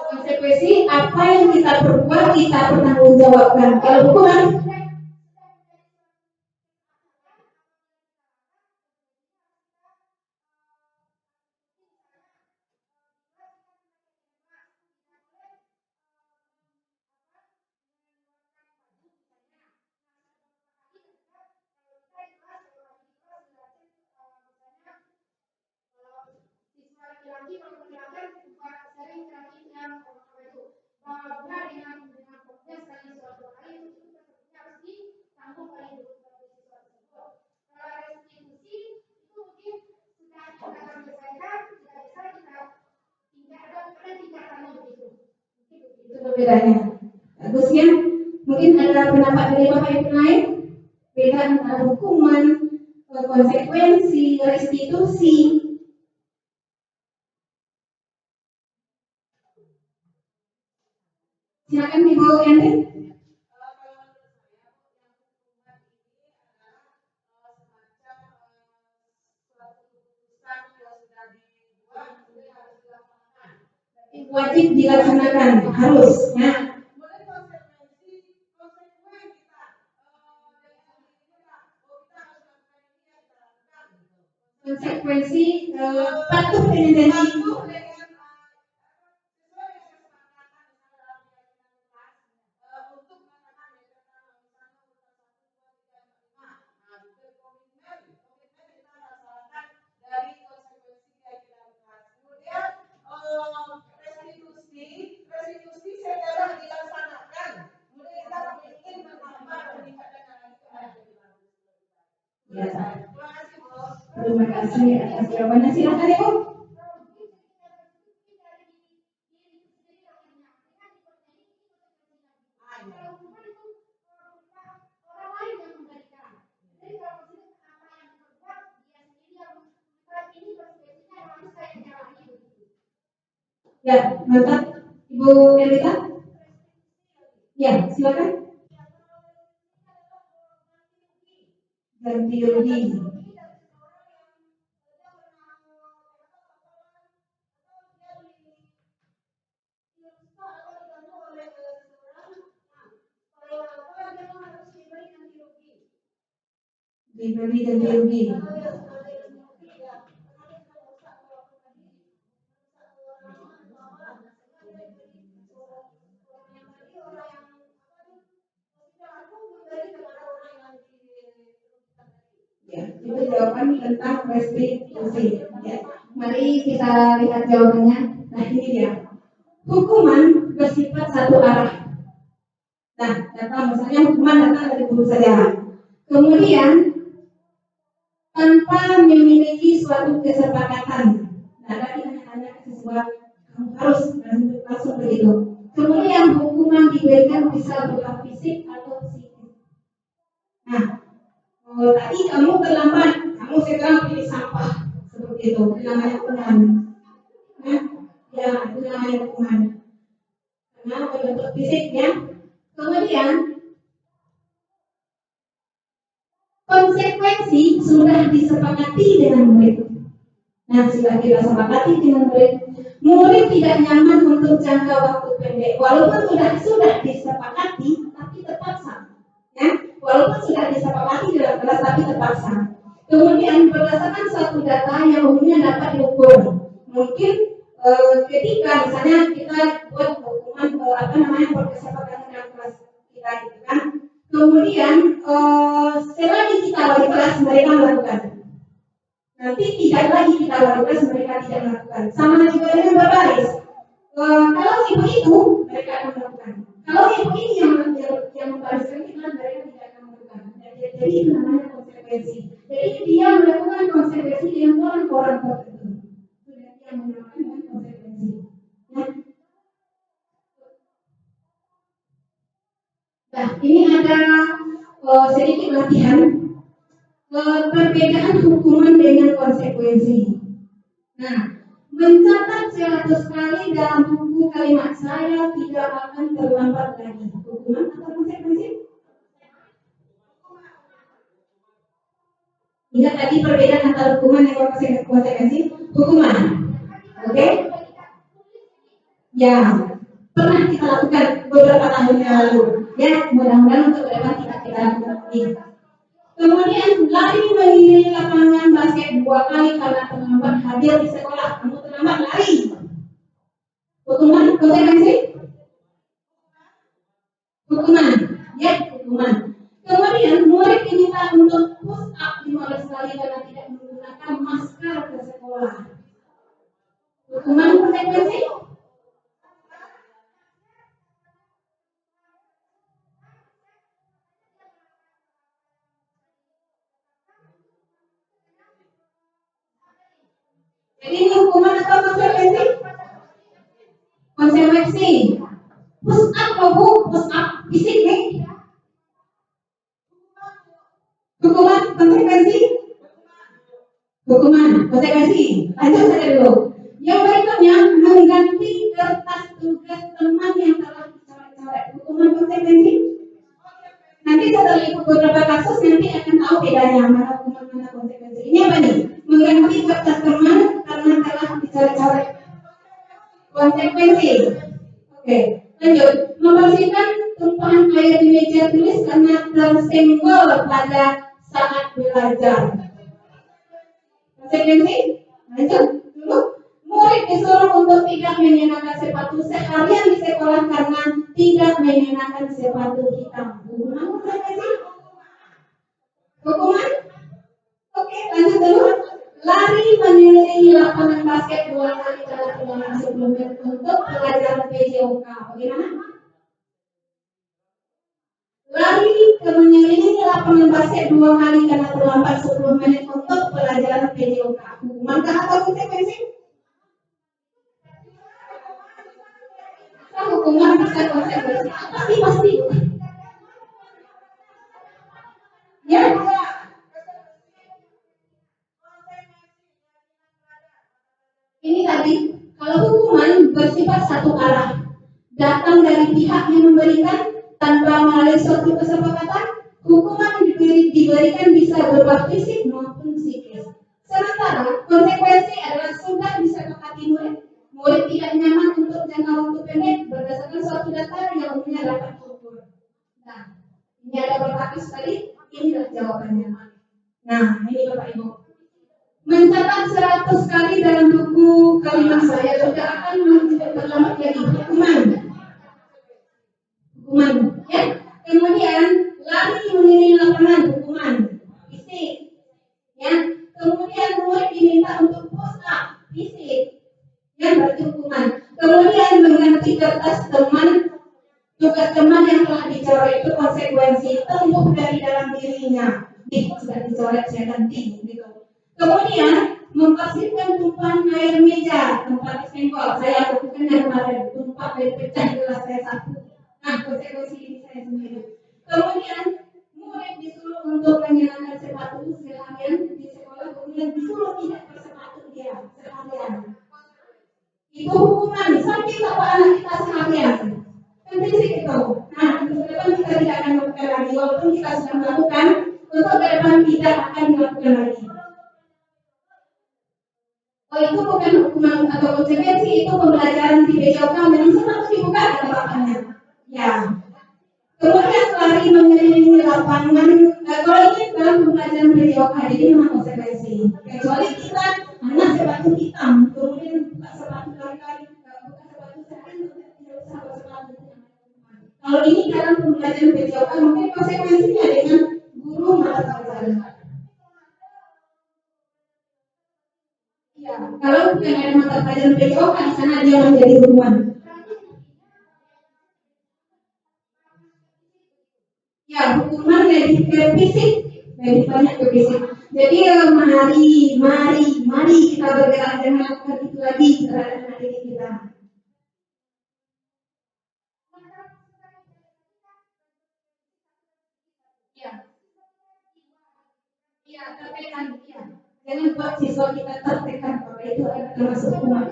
Konsekuensi apa yang kita perbuat kita pertanggungjawabkan. Kalau hukuman, bedanya. Bagusnya, mungkin ada pendapat dari Bapak Ibu lain, beda antara hukuman, konsekuensi, restitusi. Silakan Ibu Eni. Wajib dilaksanakan, harus. Ya. Konsekuensi patuh dengan janji. Ya. Terima kasih atas jawabannya. Silakan Ibu. Ya, mantap. Ibu Elita. Ya, silakan. Ganti rugi. Diberi ganti rugi. Ya, itu jawaban tentang restitusi. Ya. Mari kita lihat jawabannya. Nah, ini dia. Hukuman bersifat satu arah. Nah, datang misalnya hukuman datang dari guru saja. Kemudian tanpa memiliki suatu kesepakatan. Nah, tadi hanya ke siswa kamu harus langsung begitu. Kemudian hukuman diberikan bisa berupa fisik atau psikis. Nah, tadi kamu terlambat, kamu sekarang pilih sampah seperti itu, itu namanya hukuman. Ya, itu namanya hukuman. Karena berbentuk fisik ya. Kemudian konsekuensi sudah disepakati dengan murid. Nah, sudah kita sepakati dengan murid. Murid tidak nyaman untuk jangka waktu pendek, walaupun sudah disepakati, tapi terpaksa. Ya, walaupun sudah disepakati dalam kelas, tapi terpaksa. Kemudian berdasarkan suatu data yang umumnya dapat diukur, mungkin ketika misalnya kita buat hukuman kesepakatan dalam kelas kita gitu kan. Kemudian selagi kita wali kelas mereka melakukan. Nanti tidak lagi kita wali kelas mereka tidak melakukan. Sama juga dengan berbaris. Kalau ibu itu mereka akan melakukan. Kalau ibu ini yang membariskan kita mereka tidak akan melakukan. Jadi itu namanya konsekuensi. Jadi dia melakukan konsekuensi dengan orang-orang tertentu. Sudah dia melakukan dengan konsekuensi. Ya. Nah, ini ada sedikit latihan perbedaan hukuman dengan konsekuensi. Nah, mencatat 100 kali dalam buku kalimat saya tidak akan terlambat lagi. Hukuman atau konsekuensi? Ingat tadi perbedaan antara hukuman dan konsekuensi? Hukuman. Oke? Ya, pernah kita lakukan beberapa tahun yang lalu. Ya, mudah-mudahan untuk ke depan tidak kita lakukan lagi. Kemudian lari mengelilingi lapangan basket 2 kali karena terlambat hadir di sekolah. Kamu terlambat lari. Hukuman, konsekuensi? Hukuman, ya hukuman. Kemudian murid diminta untuk push up 15 kali karena tidak menggunakan masker ke sekolah. Hukuman, konsekuensi? Jadi ini hukuman atau konsekuensi? Konsekuensi. Push up loh Bu, push up fisik nih. Hukuman, konsekuensi? Hukuman, konsekuensi. Lanjut saja dulu. Yang berikutnya mengganti kertas tugas teman yang telah dicoret-coret. Hukuman, konsekuensi? Nanti setelah ikut beberapa kasus nanti akan tahu bedanya mana hukuman mana konsekuensi. Ini apa nih? Mengganti kertas teman karena telah dicoret-coret. Konsekuensi. Oke, lanjut. Membersihkan tumpahan air di meja tulis karena tersenggol pada saat belajar. Konsekuensi? Lanjut dulu. Murid disuruh untuk tidak mengenakan sepatu seharian di sekolah karena tidak mengenakan sepatu hitam. Hukuman, konsekuensi? Hukuman? Oke, lanjut dulu. Lari mengelilingi lapangan basket 2 kali dalam ruangan sebelumnya untuk pelajaran PJOK. Bagaimana? lari ke mengelilingi lapangan basket 2 kali karena terlambat 10 menit untuk pelajaran PJOK. Hukuman atau konsekuensi? Hukuman bisa konsekuensi. Pasti. Ya. Ini tadi, kalau hukuman bersifat satu arah, datang dari pihak yang memberikan tanpa melalui suatu kesepakatan, hukuman diberikan bisa berupa fisik maupun psikis. Sementara konsekuensi adalah sudah disepakati murid tidak nyaman untuk jangka waktu pendek berdasarkan suatu data yang umumnya dapat diukur. Nah, ini ada beberapa kasus tadi, inilah jawabannya. Nah, ini Bapak Ibu. Mencatat 100 kali dalam buku kalimat saya tidak akan terlambat jadi hukuman, ya. Kemudian lari mengelilingi lapangan, hukuman fisik, ya. Kemudian murid diminta untuk push up, fisik, ya, berarti hukuman. Kemudian mengganti kertas tugas teman yang telah dicoret itu konsekuensi, tumbuh dari dalam dirinya, sudah dicoret saya ganti, gitu. Kemudian membersihkan tumpahan air meja tempat senggol, saya lakukannya kemarin, tumpah air pecah gelas saya sapu. Nah, konsekuensi ini saya sendiri. Kemudian murid disuruh untuk mengenakan sepatu seharian di sekolah, kemudian disuruh tidak bersepatu dia seharian. Itu hukuman, sakit apa anak kita seharian? Kan fisik itu. Nah, untuk ke depan kita tidak akan melakukan lagi, walaupun kita sudah melakukan, untuk ke depan tidak akan dilakukan lagi. Oh, itu bukan hukuman atau konsekuensi, itu pembelajaran di PJOK memang sempat dibuka dalam lapangannya. Ya. Kemudian lari mengelilingi lapangan. Kalau ini dalam pembelajaran PJOK, jadi memang konsekuensi. Kecuali kita anak sepatu hitam, kemudian buka sepatu kali-kali, buka sepatu sehari, tidak usah bersepatu. Kalau ini dalam pembelajaran PJOK, mungkin konsekuensinya dengan guru mata pelajaran. Ya, kalau bukan ada mata pelajaran PJOK, di sana dia menjadi hukuman. Ya, hukuman lebih ke fisik, lebih banyak ke fisik. Jadi mari kita bergerak, jangan lakukan itu lagi terhadap anak didik kita. Ya, tertekan, ya. Jangan buat siswa kita tertekan, bahwa itu adalah termasuk hukuman.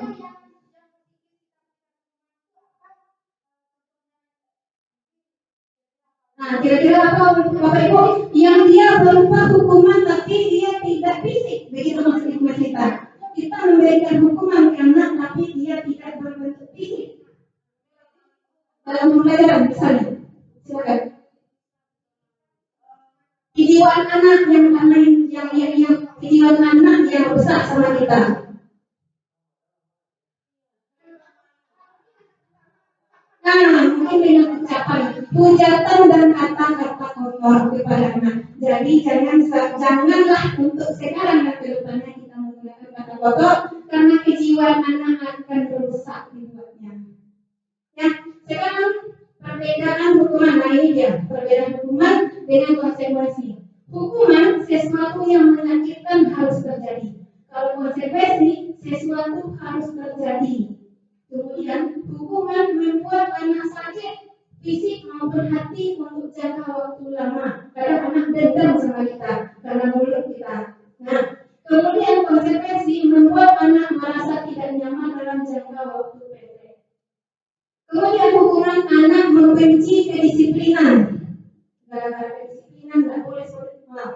Nah, kira-kira apa Bapak Ibu? Yang dia berupa hukuman tapi dia tidak fisik, begitu maksud hukuman kita. Kita memberikan hukuman ke anak tapi dia tidak berbentuk fisik. Dalam pembelajaran misalnya, silakan. Kejiwaan anak yang kejiwaan anak yang besar sama kita. Nah, mungkin dengan ucapan, hujatan dan kata-kata kotor kepada anak. Jadi janganlah untuk sekarang dan kedepannya kita menggunakan kata kotor karena kejiwaan anak akan rusak dibuatnya. Ya, sekarang perbedaan hukuman, nah ini dia perbedaan hukuman dengan konsekuensi. Hukuman sesuatu yang menyakitkan harus terjadi. Kalau konsekuensi sesuatu harus terjadi. Kemudian hukuman membuat anak sakit fisik maupun hati untuk jangka waktu lama. Kadang anak dendam sama kita karena mulut kita. Nah, kemudian konsekuensi membuat anak merasa tidak nyaman dalam jangka waktu pendek. Kemudian hukuman anak membenci kedisiplinan. Gara-gara kedisiplinan tidak boleh buka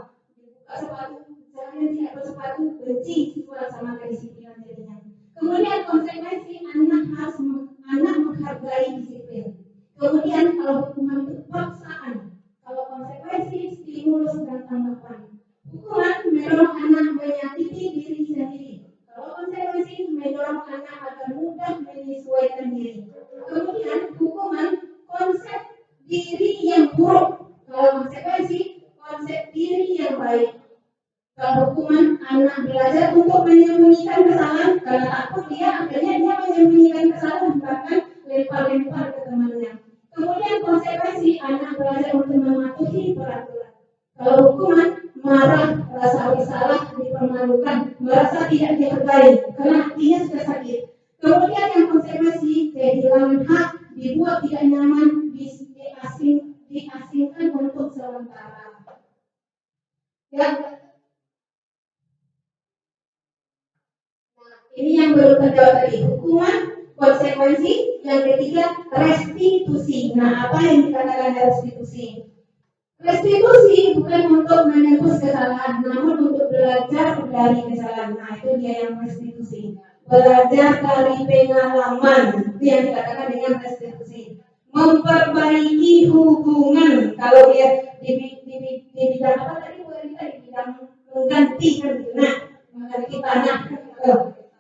sepatu, jangan tidak bersepatu, benci siswa sama kedisiplinan jadinya. Kemudian konsekuensi anak menghargai disiplin. Kemudian kalau hukuman itu paksaan, kalau konsekuensi stimulus dan tanggapan. Hukuman mendorong anak menyakiti diri sendiri. Kalau konsekuensi mendorong anak agar mudah menyesuaikan diri. Kemudian hukuman konsep diri yang buruk. Kalau konsekuensi konsep diri yang baik. Kalau hukuman anak belajar untuk menyembunyikan kesalahan karena takut dia, akhirnya dia menyembunyikan kesalahan, bahkan lempar-lempar ke temannya. Kemudian konsekuensi anak belajar untuk mematuhi peraturan. Kalau hukuman, marah, rasa bersalah, dipermalukan, merasa tidak dihargai karena hatinya sudah sakit. Kemudian yang konsekuensi kehilangan hak, dibuat tidak nyaman, diasingkan untuk sementara. Ya, ini yang belum terjawab tadi, hukuman, konsekuensi. Yang ketiga, restitusi. Nah, apa yang dikatakan restitusi? Restitusi bukan untuk menebus kesalahan, namun untuk belajar dari kesalahan. Nah, itu dia yang restitusi. Belajar dari pengalaman, itu yang dikatakan dengan restitusi. Memperbaiki hubungan. Kalau dia di bidang apa tadi? Di bidang menggantikan gitu. Nah, mengganti tanah.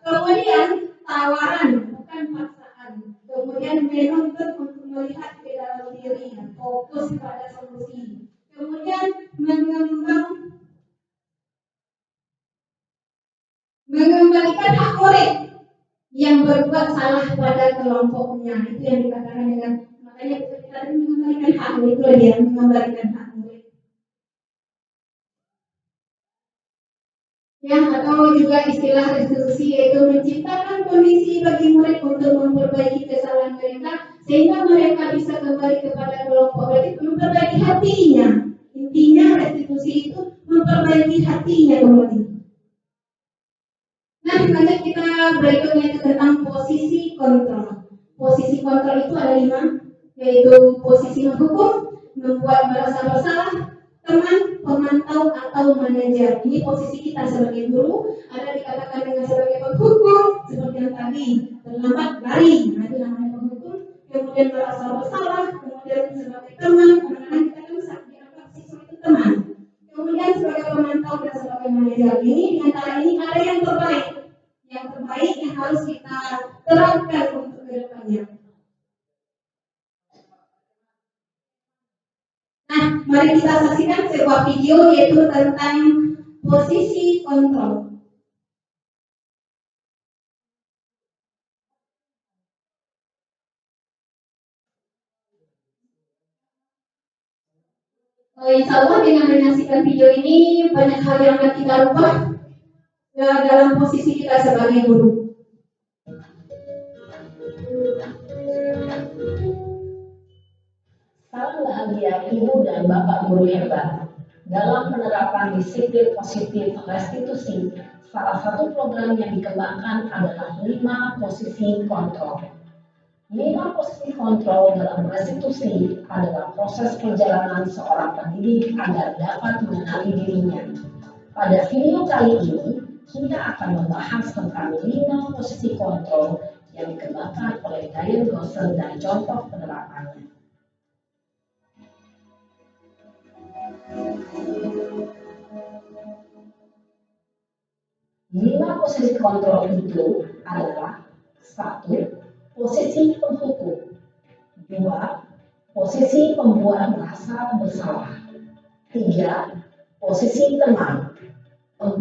Kemudian tawaran, bukan paksaan. Kemudian menuntut untuk melihat ke dalam diri, fokus pada solusi. Kemudian mengembalikan hak murid yang berbuat salah pada kelompoknya. Itu yang dikatakan dengan, makanya kita mengembalikan hak murid, itu dia mengembalikan hak murid. Ya, atau juga istilah restitusi, yaitu menciptakan kondisi bagi murid untuk memperbaiki kesalahan mereka sehingga mereka bisa kembali kepada kelompok. Berarti memperbaiki hatinya. Intinya restitusi itu memperbaiki hatinya kembali. Nah, lanjut kita berikutnya itu tentang posisi kontrol. Posisi kontrol itu ada 5, yaitu posisi menghukum, membuat merasa bersalah, teman, pemantau, atau manajer. Ini posisi kita sebagai guru, ada dikatakan dengan sebagai penghukum, seperti yang tadi, terlambat lari, nah itu namanya penghukum. Kemudian merasa bersalah, kemudian sebagai teman, kadang-kadang kita kan bisa dianggap siswa itu teman. Kemudian sebagai pemantau dan sebagai manajer. Ini di antara ini ada yang terbaik. Yang terbaik yang harus kita terapkan untuk kedepannya. Nah, mari kita saksikan sebuah video yaitu tentang posisi kontrol. Insya Allah dengan menyaksikan video ini banyak hal yang akan kita rubah dalam posisi kita sebagai guru. Salam bahagia Ibu dan Bapak guru hebat. Dalam penerapan disiplin positif restitusi, salah satu program yang dikembangkan adalah 5 posisi kontrol. 5 posisi kontrol dalam restitusi adalah proses perjalanan seorang pendidik agar dapat mengenali dirinya. Pada video kali ini, kita akan membahas tentang 5 posisi kontrol yang dikembangkan oleh Diane Gosel dan contoh penerapannya. Lima posisi kontrol itu adalah 1. Posisi penghukum. 2. Posisi pembuat merasa bersalah. 3. Posisi teman. 4.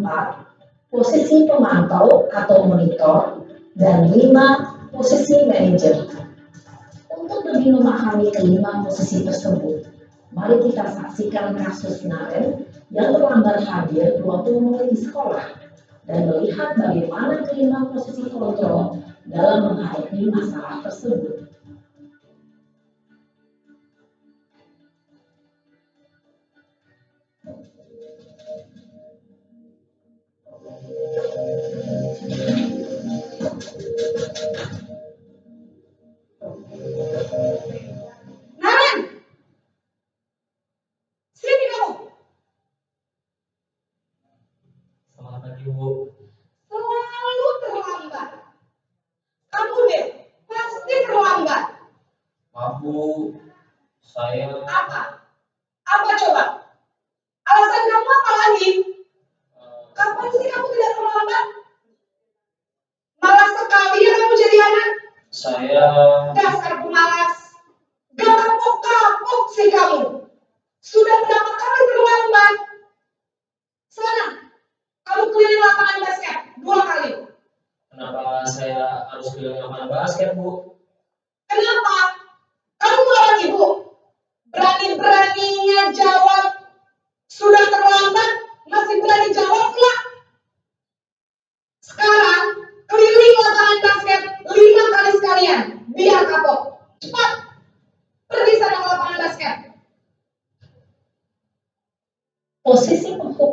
Posisi pemantau atau monitor. Dan 5. Posisi manajer. Untuk lebih memahami kelima posisi tersebut, mari kita saksikan kasus Naren yang terlambat hadir 20 menit di sekolah dan melihat bagaimana kelima posisi kontrol dalam menghadapi masalah tersebut. Naren, sini kamu. Selamat pagi, Bu. Selalu terlambat. Kamu deh, pasti terlambat. Maaf, Bu. Saya Apa? Apa coba? Alasan kamu apa lagi? Kapan sih kamu tidak terlambat? Malas sekali ya kamu jadi anak. saya Dasar pemalas. Gak kapok-kapok sih kamu. Sudah berapa kali terlambat? Sana, kamu keliling lapangan basket 2 kali. kenapa saya harus keliling lapangan basket, Bu? Kenapa? Kamu mau lagi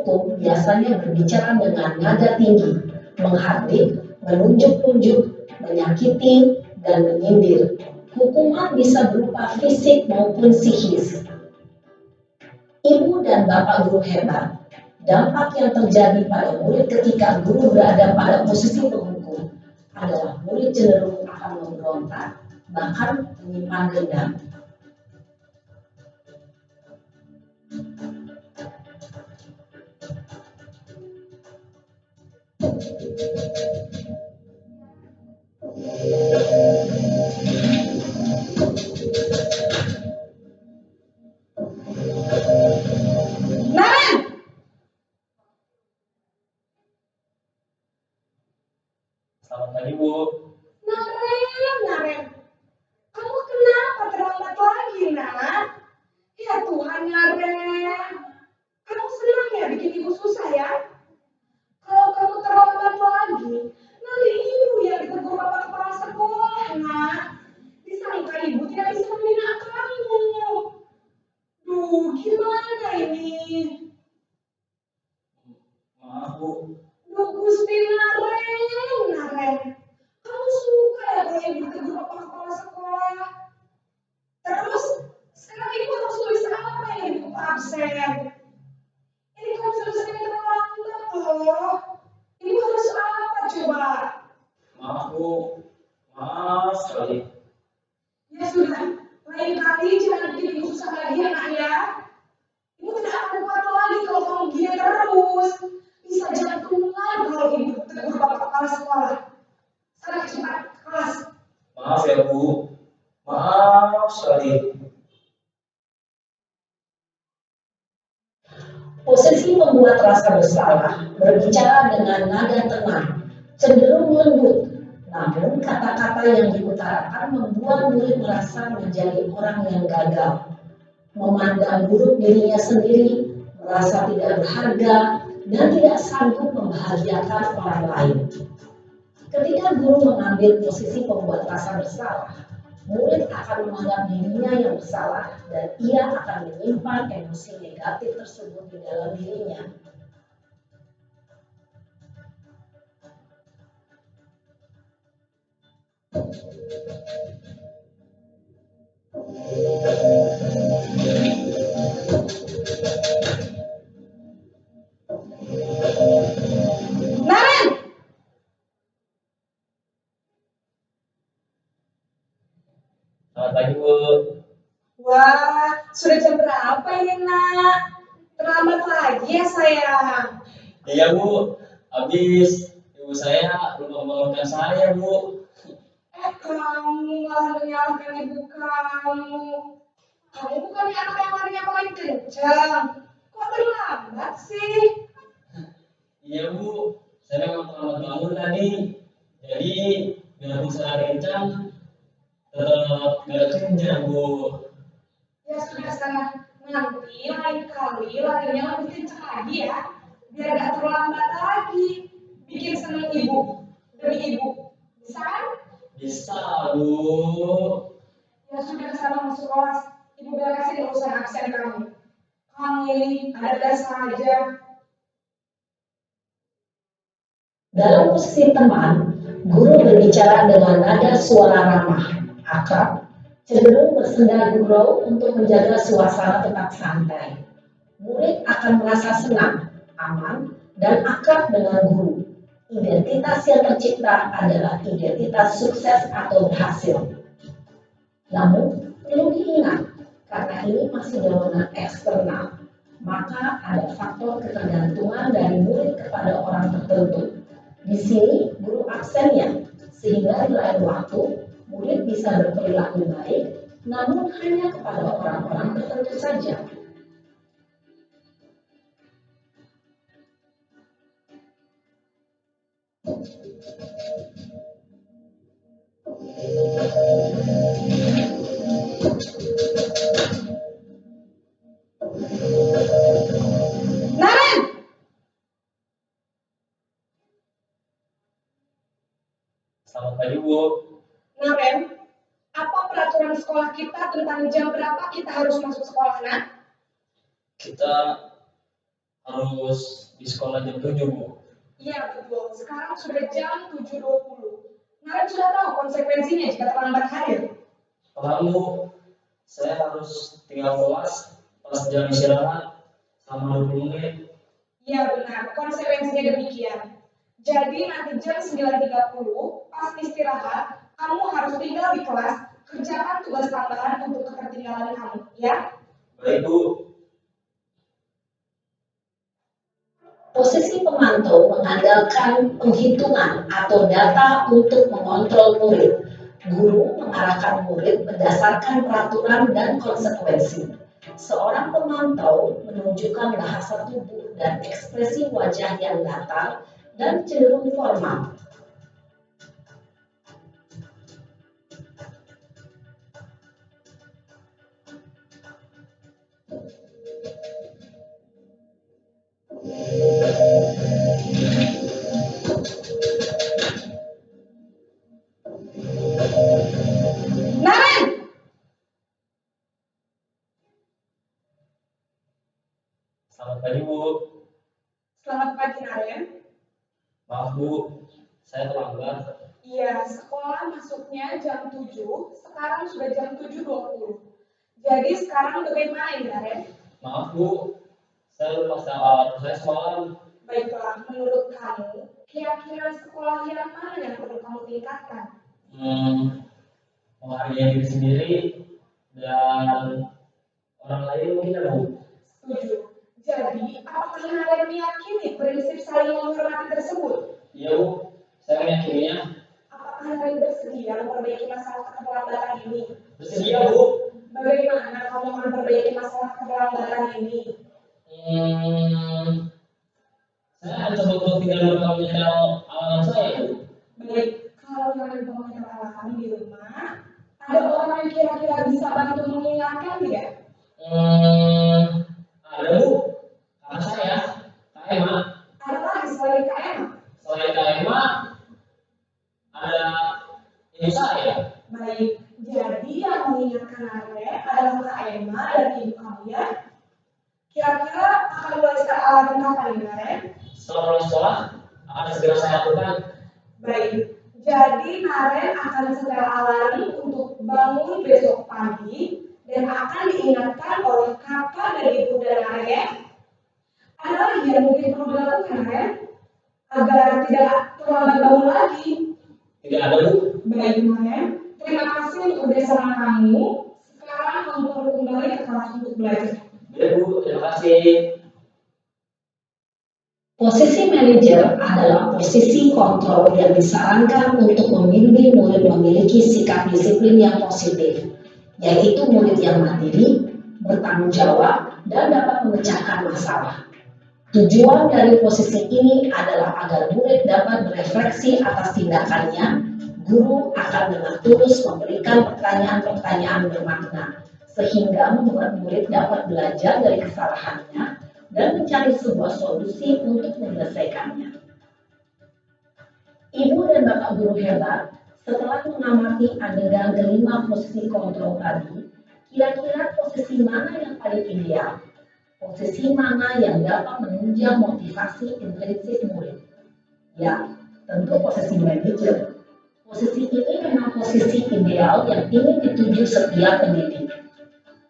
hukum biasanya berbicara dengan nada tinggi, menghardik, menunjuk-nunjuk, menyakiti, dan menyindir. Hukuman bisa berupa fisik maupun psikis. Ibu dan bapak guru hebat. Dampak yang terjadi pada murid ketika guru berada pada posisi penghukum adalah murid cenderung akan memberontak, bahkan menyimpan dendam. Selamat pagi, Bu. Naren, kamu kenapa terlambat lagi, nak? Ya Tuhan, Naren. Kamu senang ya bikin ibu susah ya? Kalau kamu terlambat lagi, nanti ibu yang ditegur bapak kepala sekolah, nak. Disangka ibu tidak bisa membina kamu. Duh, gimana ini? Maaf, Bu. Duh, Gusti Naren. Kamu suka ya kalau ibu ditegur bapak kepala sekolah? Terus, sekarang ibu harus tulis apa yang ibu absen? Ini kamu selesai terlambat loh. Ibu harus apa coba? Maaf, Bu. Maaf sekali. Ya sudah, lain kali jangan bikin ibu susah lagi ya, nak ya. Ibu tidak akan kuat lagi kalau kamu gini terus. Bisa jantungan kalau ibu tegur bapak kepala sekolah. Sana cepat ke kelas. Maaf ya, Bu. Maaf sekali. Posisi membuat rasa bersalah, berbicara dengan nada tenang, cenderung lembut. Namun kata-kata yang diutarakan membuat murid merasa menjadi orang yang gagal, memandang buruk dirinya sendiri, merasa tidak berharga, dan tidak sanggup membahagiakan orang lain. Ketika guru mengambil posisi pembuat rasa bersalah, murid akan menganggap dirinya yang bersalah dan ia akan menyimpan emosi negatif tersebut di dalam dirinya. Naren! Selamat pagi, Bu. Wah, sudah jam berapa ini, nak? Terlambat lagi ya, sayang. Iya, Bu. Habis ibu saya lupa membangunkan saya, Bu. Kamu malah menyalahkan ibu kamu. Kamu bukannya anak yang larinya paling kencang. Kok terlambat sih? Iya, Bu. Saya memang terlambat bangun tadi. Jadi, biarpun saya kencang, tetap gak kenyang, Bu. Ya sudah sana. Nanti lain kali larinya lebih kencang lagi ya. Biar gak terlambat lagi. Bikin seneng ibu. Demi ibu. Bisa kan? Bisa, Bu. Ya sudah sana masuk kelas. Ibu beresin urusan absen kamu. Kamu ini ada saja. Dalam posisi teman, guru berbicara dengan nada suara ramah, akrab, cenderung bersenda gurau untuk menjaga suasana tetap santai. Murid akan merasa senang, aman, dan akrab dengan guru. Identitas yang tercipta adalah identitas sukses atau berhasil. Namun, perlu diingat, karena ini masih dorongan eksternal, maka ada faktor ketergantungan dari murid kepada orang tertentu. Di sini guru absennya, sehingga di lain waktu murid bisa berperilaku baik, namun hanya kepada orang-orang tertentu saja. Naren! Selamat pagi, Bu. Naren, apa peraturan sekolah kita tentang jam berapa kita harus masuk sekolah, nak? Kita harus di sekolah jam 7, Bu. Iya betul, sekarang sudah jam 7.20. Naren sudah tahu konsekuensinya jika terlambat hadir. Lalu saya harus tinggal kelas pas jam istirahat selama 20 menit. Iya benar, konsekuensinya demikian. Jadi nanti jam 9.30 pas istirahat, kamu harus tinggal di kelas, kerjakan tugas tambahan untuk ketertinggalan kamu, ya? Baik, Bu. Posisi pemantau mengandalkan penghitungan atau data untuk mengontrol murid. Guru mengarahkan murid berdasarkan peraturan dan konsekuensi. Seorang pemantau menunjukkan bahasa tubuh dan ekspresi wajah yang datar dan cenderung formal. Naren! Selamat pagi, Bu. Selamat pagi Naren. Maaf, Bu, saya terlambat. Iya, sekolah masuknya jam 7, sekarang sudah jam 7.20. Jadi sekarang bagaimana ini Naren? Maaf, Bu, saya lupa soal saya semalam. Baiklah, menurut kamu, kira-kira sekolah yang mana yang perlu kamu tingkatkan? Menghargai diri sendiri dan orang lain mungkin ya, Bu. Setuju. Jadi, apakah Naren meyakini prinsip saling menghormati tersebut? Iya, Bu, saya meyakininya. Apakah Naren bersedia memperbaiki masalah keterlambatan ini? Bersedia, Bu. Bagaimana kamu akan memperbaiki masalah keterlambatan ini? Saya akan coba untuk tinggal bertanggung alam saya, Bu. Baik, kalau Naren bawa alam di rumah, ada orang yang kira-kira bisa bantu mengingatkan tidak? Ada, Bu. Kakak saya, Kak Emma. Ada lagi selain Kak Emma? Selain Kak Emma, ada ibu saya. Baik, jadi yang mengingatkan Naren adalah Kak Emma dan ibu kamu ya. Kira-kira akan mulai start alarm kapan nih Naren? Setelah pulang sekolah, akan segera saya lakukan. Baik, jadi Naren akan setel alarm untuk bangun besok pagi dan akan diingatkan oleh kakak dan ibu dan Naren ya. Ada lagi yang mungkin perlu dilakukan Naren agar tidak terlambat bangun lagi? Tidak ada, Bu. Baik Naren, terima kasih untuk kerjasama kamu. Sekarang kamu perlu kembali ke kelas untuk belajar. Baik, Bu. Terima kasih. Posisi manajer adalah posisi kontrol yang disarankan untuk membimbing murid memiliki sikap disiplin yang positif, yaitu murid yang mandiri, bertanggung jawab, dan dapat memecahkan masalah. Tujuan dari posisi ini adalah agar murid dapat berefleksi atas tindakannya. Guru akan dengan tulus memberikan pertanyaan-pertanyaan bermakna, sehingga membuat murid dapat belajar dari kesalahannya dan mencari sebuah solusi untuk menyelesaikannya. Ibu dan Bapak guru hebat, setelah mengamati adegan kelima posisi kontrol tadi, kira-kira posisi mana yang paling ideal? Posisi mana yang dapat menunjang motivasi intrinsik murid? Ya, tentu posisi manajer. Posisi ini memang posisi ideal yang ingin dituju setiap pendidik.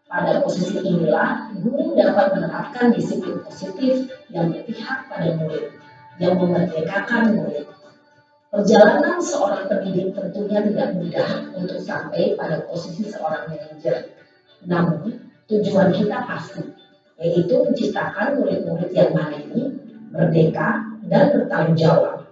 Pada posisi inilah, guru dapat menerapkan disiplin positif yang berpihak pada murid, yang memerdekakan murid. Perjalanan seorang pendidik tentunya tidak mudah untuk sampai pada posisi seorang manajer. Namun, tujuan kita pasti, yaitu menciptakan murid-murid yang mandiri, merdeka, dan bertanggung jawab.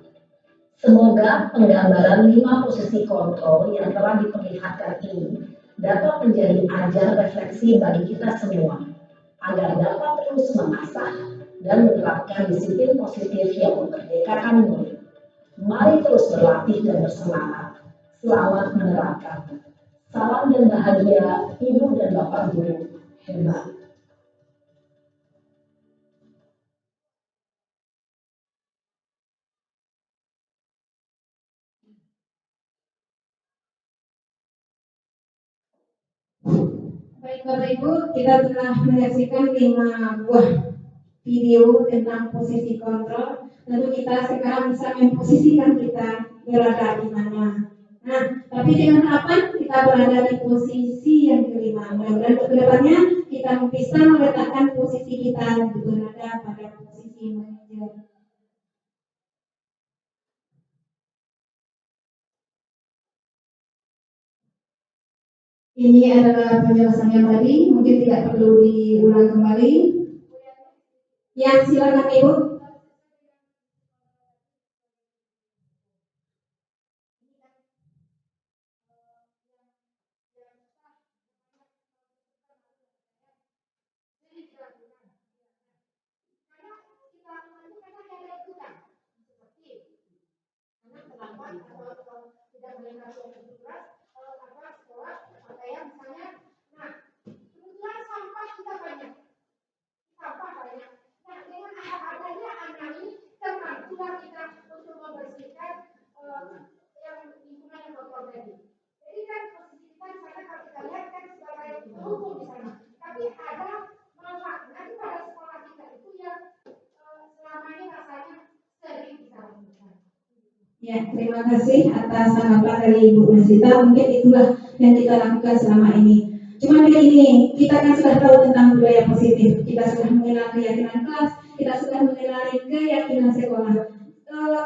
Semoga penggambaran 5 posisi kontrol yang telah diperlihatkan ini dapat menjadi ajar refleksi bagi kita semua, agar dapat terus mengasah dan menerapkan disiplin positif yang memerdekakan murid. Mari terus berlatih dan bersemangat. Selamat menerapkan. Salam dan bahagia Ibu dan Bapak guru hebat. Baik Bapak Ibu, kita telah menyaksikan 5 buah video tentang posisi kontrol, tentu kita sekarang bisa memposisikan kita berada di mana. Nah, tapi dengan harapan kita berada di posisi yang kelima. Mudah-mudahan untuk kedepannya kita bisa meletakkan posisi kita berada pada posisi manajer. Ini adalah penjelasan yang tadi, mungkin tidak perlu diulang kembali. Ya, silakan Ibu. Ya, terima kasih atas tanggapan dari Ibu Masita. Mungkin itulah yang kita lakukan selama ini. Cuma begini, kita kan sudah tahu tentang budaya positif. Kita sudah mengenal keyakinan kelas, kita sudah mengenal keyakinan sekolah.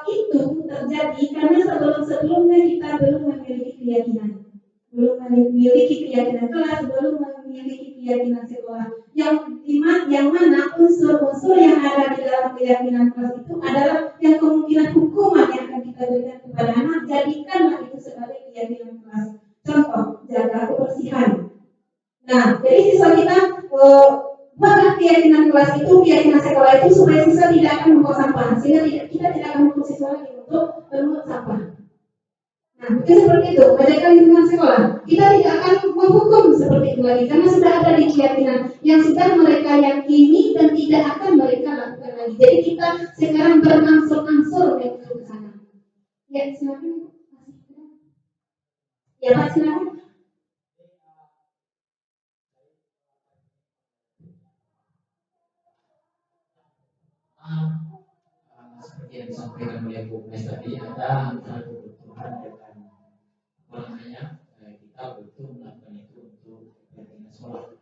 Itu terjadi karena sebelum-sebelumnya kita belum memiliki keyakinan. Belum memiliki keyakinan kelas, belum memiliki keyakinan sekolah. Yang mana unsur-unsur yang ada di dalam keyakinan kelas itu adalah yang kemungkinan hukuman yang akan kita berikan kepada anak, jadikanlah itu sebagai keyakinan kelas. Contoh, jaga kebersihan. Nah, jadi siswa kita buatlah keyakinan kelas itu, keyakinan sekolah itu supaya siswa tidak akan membuang sampah, sehingga kita tidak akan membuat siswa lagi untuk memungut sampah. Nah, mungkin seperti itu, menjaga lingkungan sekolah. Kita tidak akan menghukum seperti itu lagi, karena sudah ada di keyakinan yang sudah mereka yakini dan tidak akan mereka lakukan lagi. Jadi kita sekarang berangsur-angsur menuju ke sana. Ya, silakan. Ya, Pak, silakan. Seperti yang disampaikan oleh Bu Mes tadi, ada antara kebutuhan dengan kita butuh melakukan itu untuk kepentingan sekolah.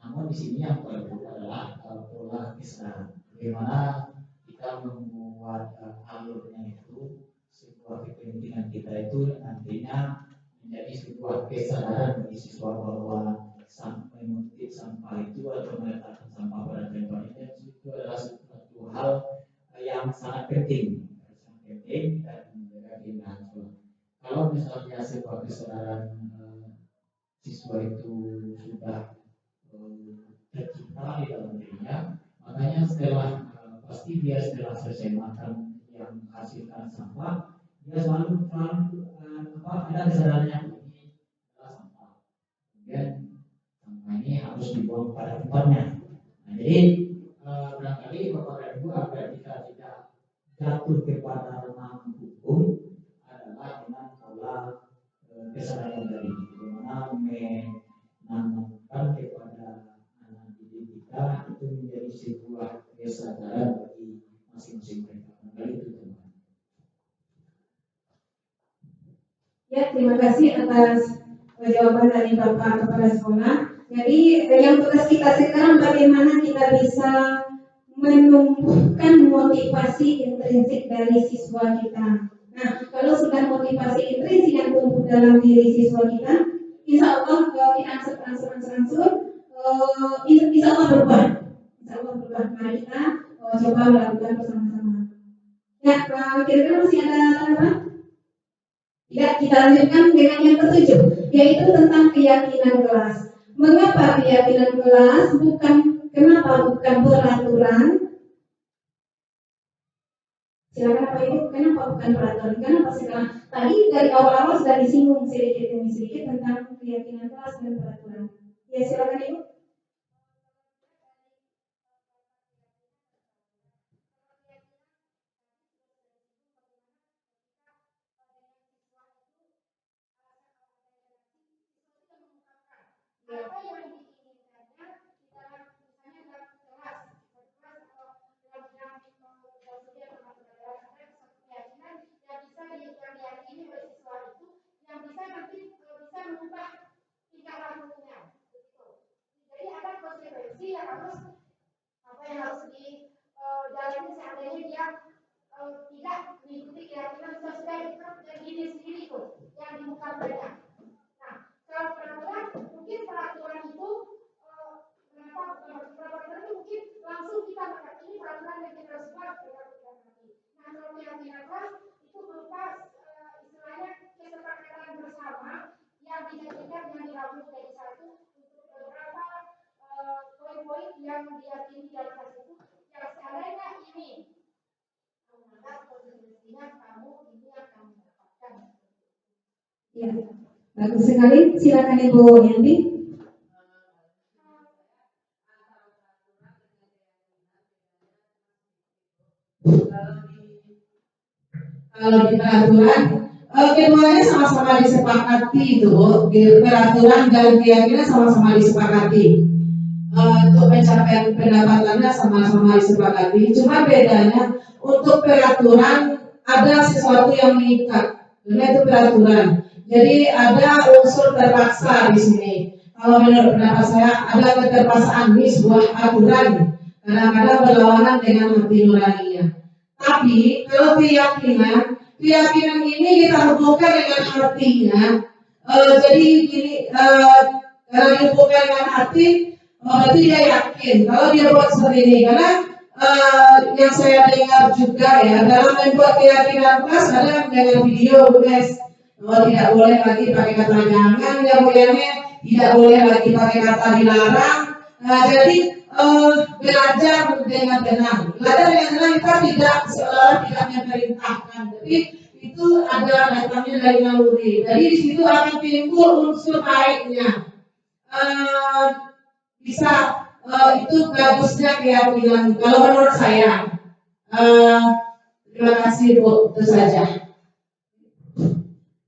Namun di sini yang perlu adalah pola kesadaran. Bagaimana kita membuat alurnya itu sebuah kepentingan kita itu nantinya menjadi sebuah kesadaran bagi siswa bahwa memungut sampah itu atau meletakkan sampah pada tempatnya itu adalah suatu hal yang sangat penting dan menjaga keindahan sekolah. Kalau misalnya sebuah kesadaran siswa itu sudah tercipta di dalam dirinya, makanya pasti dia setelah selesai makan yang menghasilkan sampah, dia selalu ada kesadarannya ini adalah sampah. Kemudian sampah ini harus dibuang pada tempatnya. Nah, jadi barangkali Bapak dan Ibu agar kita tidak jatuh kepada ranah hukum adalah dengan pola kesadaran dari bagaimana menanamkan kepada anak didik kita itu menjadi sebuah kesadaran bagi masing-masing mereka. Barangkali itu teman. Ya, terima kasih atas jawaban dari Bapak Kepala Sekolah. Jadi yang tugas kita sekarang bagaimana kita bisa menumbuhkan motivasi intrinsik dari siswa kita. Nah, kalau sudah motivasi intrinsik yang tumbuh dalam diri siswa kita, insya Allah kita ansur, insya Allah berubah. Insya Allah berubah. Mari kita coba melakukan bersama-sama. Ya, kira-kira masih ada tanggapan? Ya, kita lanjutkan dengan yang ketujuh, yaitu tentang keyakinan kelas. Mengapa keyakinan kelas kenapa bukan peraturan? Silakan Pak Ibu, kenapa bukan peraturan? Kenapa sekarang? Tadi dari awal-awal sudah disinggung sedikit demi sedikit tentang keyakinan kelas dan peraturan. Ya, silakan Ibu. Apa yang diinginkannya di dalam misalnya dalam kelas dan diri sendiri tuh yang dibuka mereka. Nah, kalau peraturan mungkin peraturan itu peraturan itu mungkin langsung kita pakai ini peraturan yang kita harus buat. Nah, kalau keyakinan kelas itu berupa istilahnya kesepakatan bersama yang dijadikan yang dirangkum dari satu untuk beberapa poin-poin yang diyakini dalam kelas itu yang seandainya ini menganggap konsekuensinya kamu ini akan mendapatkan. Ya, bagus sekali. Silakan Ibu Yanti. Kalau di peraturan, keduanya sama-sama disepakati itu, peraturan dan keyakinan sama-sama disepakati. Untuk pencapaian pendapatannya sama-sama disepakati. Cuma bedanya untuk peraturan ada sesuatu yang mengikat, karena itu peraturan. Jadi ada unsur terpaksa di sini. Kalau menurut pendapat saya ada keterpaksaan di sebuah aturan, kadang-kadang berlawanan dengan hati nuraninya. Tapi kalau keyakinan ini kita hubungkan dengan hatinya. Jadi gini, kalau dihubungkan dengan hati, berarti dia yakin kalau dia buat seperti ini. Karena yang saya dengar juga ya, dalam membuat keyakinan kelas ada dengan video guys. Tidak boleh lagi pakai kata jangan, ya bolehnya tidak boleh lagi pakai kata dilarang. Jadi belajar dengan tenang. Belajar dengan tenang kita tidak seolah tidak memerintahkan, tapi itu ada datangnya dari naluri. Jadi di situ akan timbul unsur baiknya. Bisa itu bagusnya keyakinan. Kalau menurut saya, terima kasih Bu, itu saja.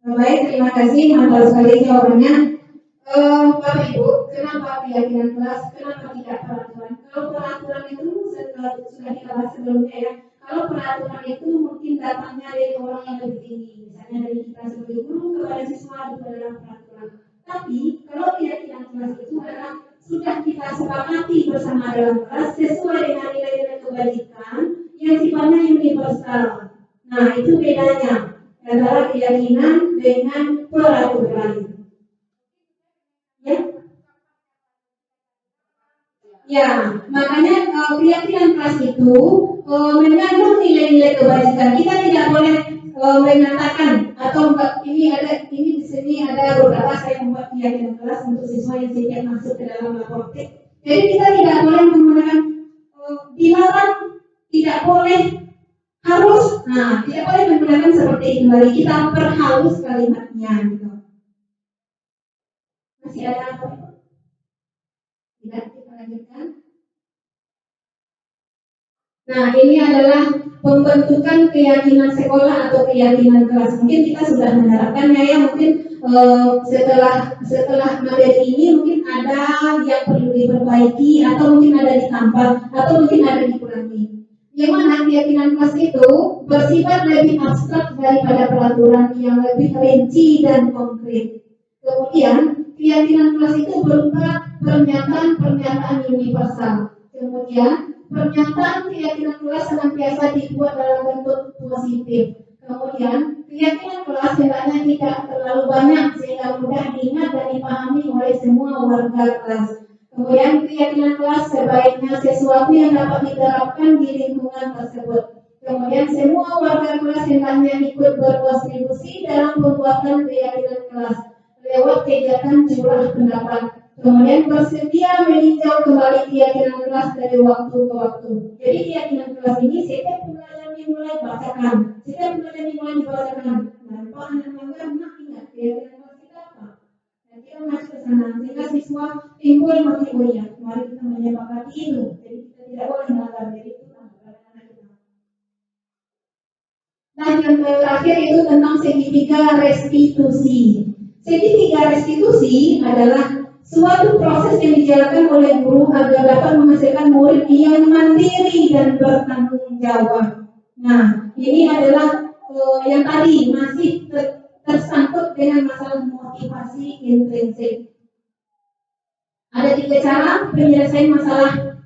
Baik, terima kasih. Mantap sekali jawabannya. Bapak Ibu, kenapa keyakinan kelas? Kenapa tidak peraturan? Kalau peraturan itu sudah dibahas sebelumnya ya. Kalau peraturan itu mungkin datangnya dari orang yang lebih tinggi, misalnya dari kita sebagai guru kepada siswa itu adalah peraturan. Tapi kalau keyakinan kelas itu adalah sudah kita sepakati bersama dalam kelas sesuai dengan nilai-nilai kebajikan yang sifatnya universal. Nah, itu bedanya antara keyakinan dengan peraturan. Ya, makanya keyakinan kelas itu mengandung nilai-nilai kebajikan. Kita tidak boleh menyatakan atau ini di sini ada beberapa saya membuat keyakinan kelas untuk siswa yang siap masuk ke dalam lapor T. Jadi kita tidak boleh menggunakan dilarang, tidak boleh harus. Nah, tidak boleh menggunakan seperti itu lagi. Kita perhalus kalimatnya gitu. Masih ada apa? Tidak, kita lanjutkan. Nah, ini adalah pembentukan keyakinan sekolah atau keyakinan kelas. Mungkin kita sudah menerapkannya ya. Mungkin setelah materi ini mungkin ada yang perlu diperbaiki atau mungkin ada ditambah atau mungkin ada dikurangi. Yang mana keyakinan kelas itu bersifat lebih abstrak daripada peraturan yang lebih rinci dan konkret. Kemudian keyakinan kelas itu berupa pernyataan universal. Kemudian pernyataan keyakinan kelas senantiasa dibuat dalam bentuk positif. Kemudian keyakinan kelas hendaknya tidak terlalu banyak sehingga mudah diingat dan dipahami oleh semua warga kelas. Kemudian keyakinan kelas sebaiknya sesuatu yang dapat diterapkan di lingkungan tersebut. Kemudian semua warga kelas hendaknya ikut berkontribusi dalam pembuatan keyakinan kelas lewat kegiatan curah pendapat. Kemudian bersedia meninjau kembali keyakinan kelas dari waktu ke waktu. Jadi keyakinan kelas ini setiap pelajaran dimulai bacakan, setiap pelajaran dimulai dibacakan. Nah, Pak anak melanggar, ingat keyakinan kelas kita apa? Dan kita masuk ke sana sehingga siswa timbul motivasi. Oh ya, mari kita menyepakati itu. Jadi kita tidak boleh melanggar dari itu anak kita. Nah, yang terakhir itu tentang segitiga restitusi. Segitiga restitusi adalah suatu proses yang dijalankan oleh guru agar dapat menghasilkan murid yang mandiri dan bertanggung jawab. Nah, ini adalah yang tadi masih tersangkut dengan masalah motivasi intrinsik. Ada 3 cara penyelesaian masalah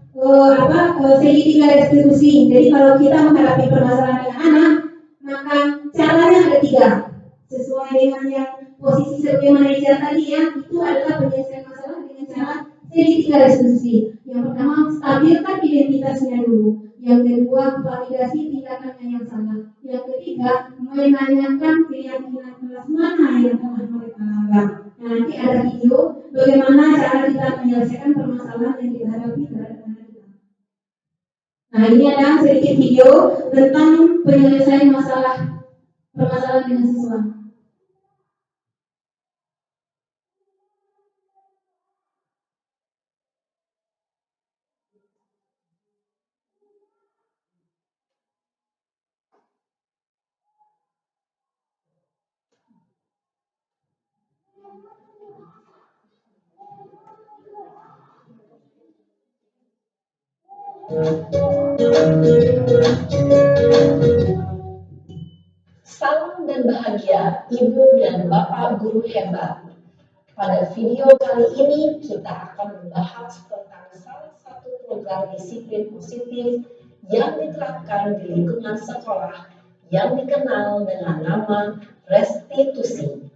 segitiga restitusi. Jadi kalau kita menghadapi permasalahan dengan anak, maka caranya ada 3. Sesuai dengan yang posisi sebagai manajer tadi ya, itu adalah penyelesaian masalah dengan cara segitiga resolusi. Yang pertama, stabilkan identitasnya dulu. Yang kedua, validasi tindakannya yang salah. Yang ketiga, menanyakan keyakinan kelas mana yang telah mereka langgar. Nah, nanti ada video bagaimana cara kita menyelesaikan permasalahan yang kita hadapi terhadap anak kita. Nah, ini ada sedikit video tentang penyelesaian permasalahan dengan siswa. Salam dan bahagia Ibu dan Bapak guru hebat. Pada video kali ini kita akan membahas tentang salah satu program disiplin positif yang diterapkan di lingkungan sekolah yang dikenal dengan nama restitusi.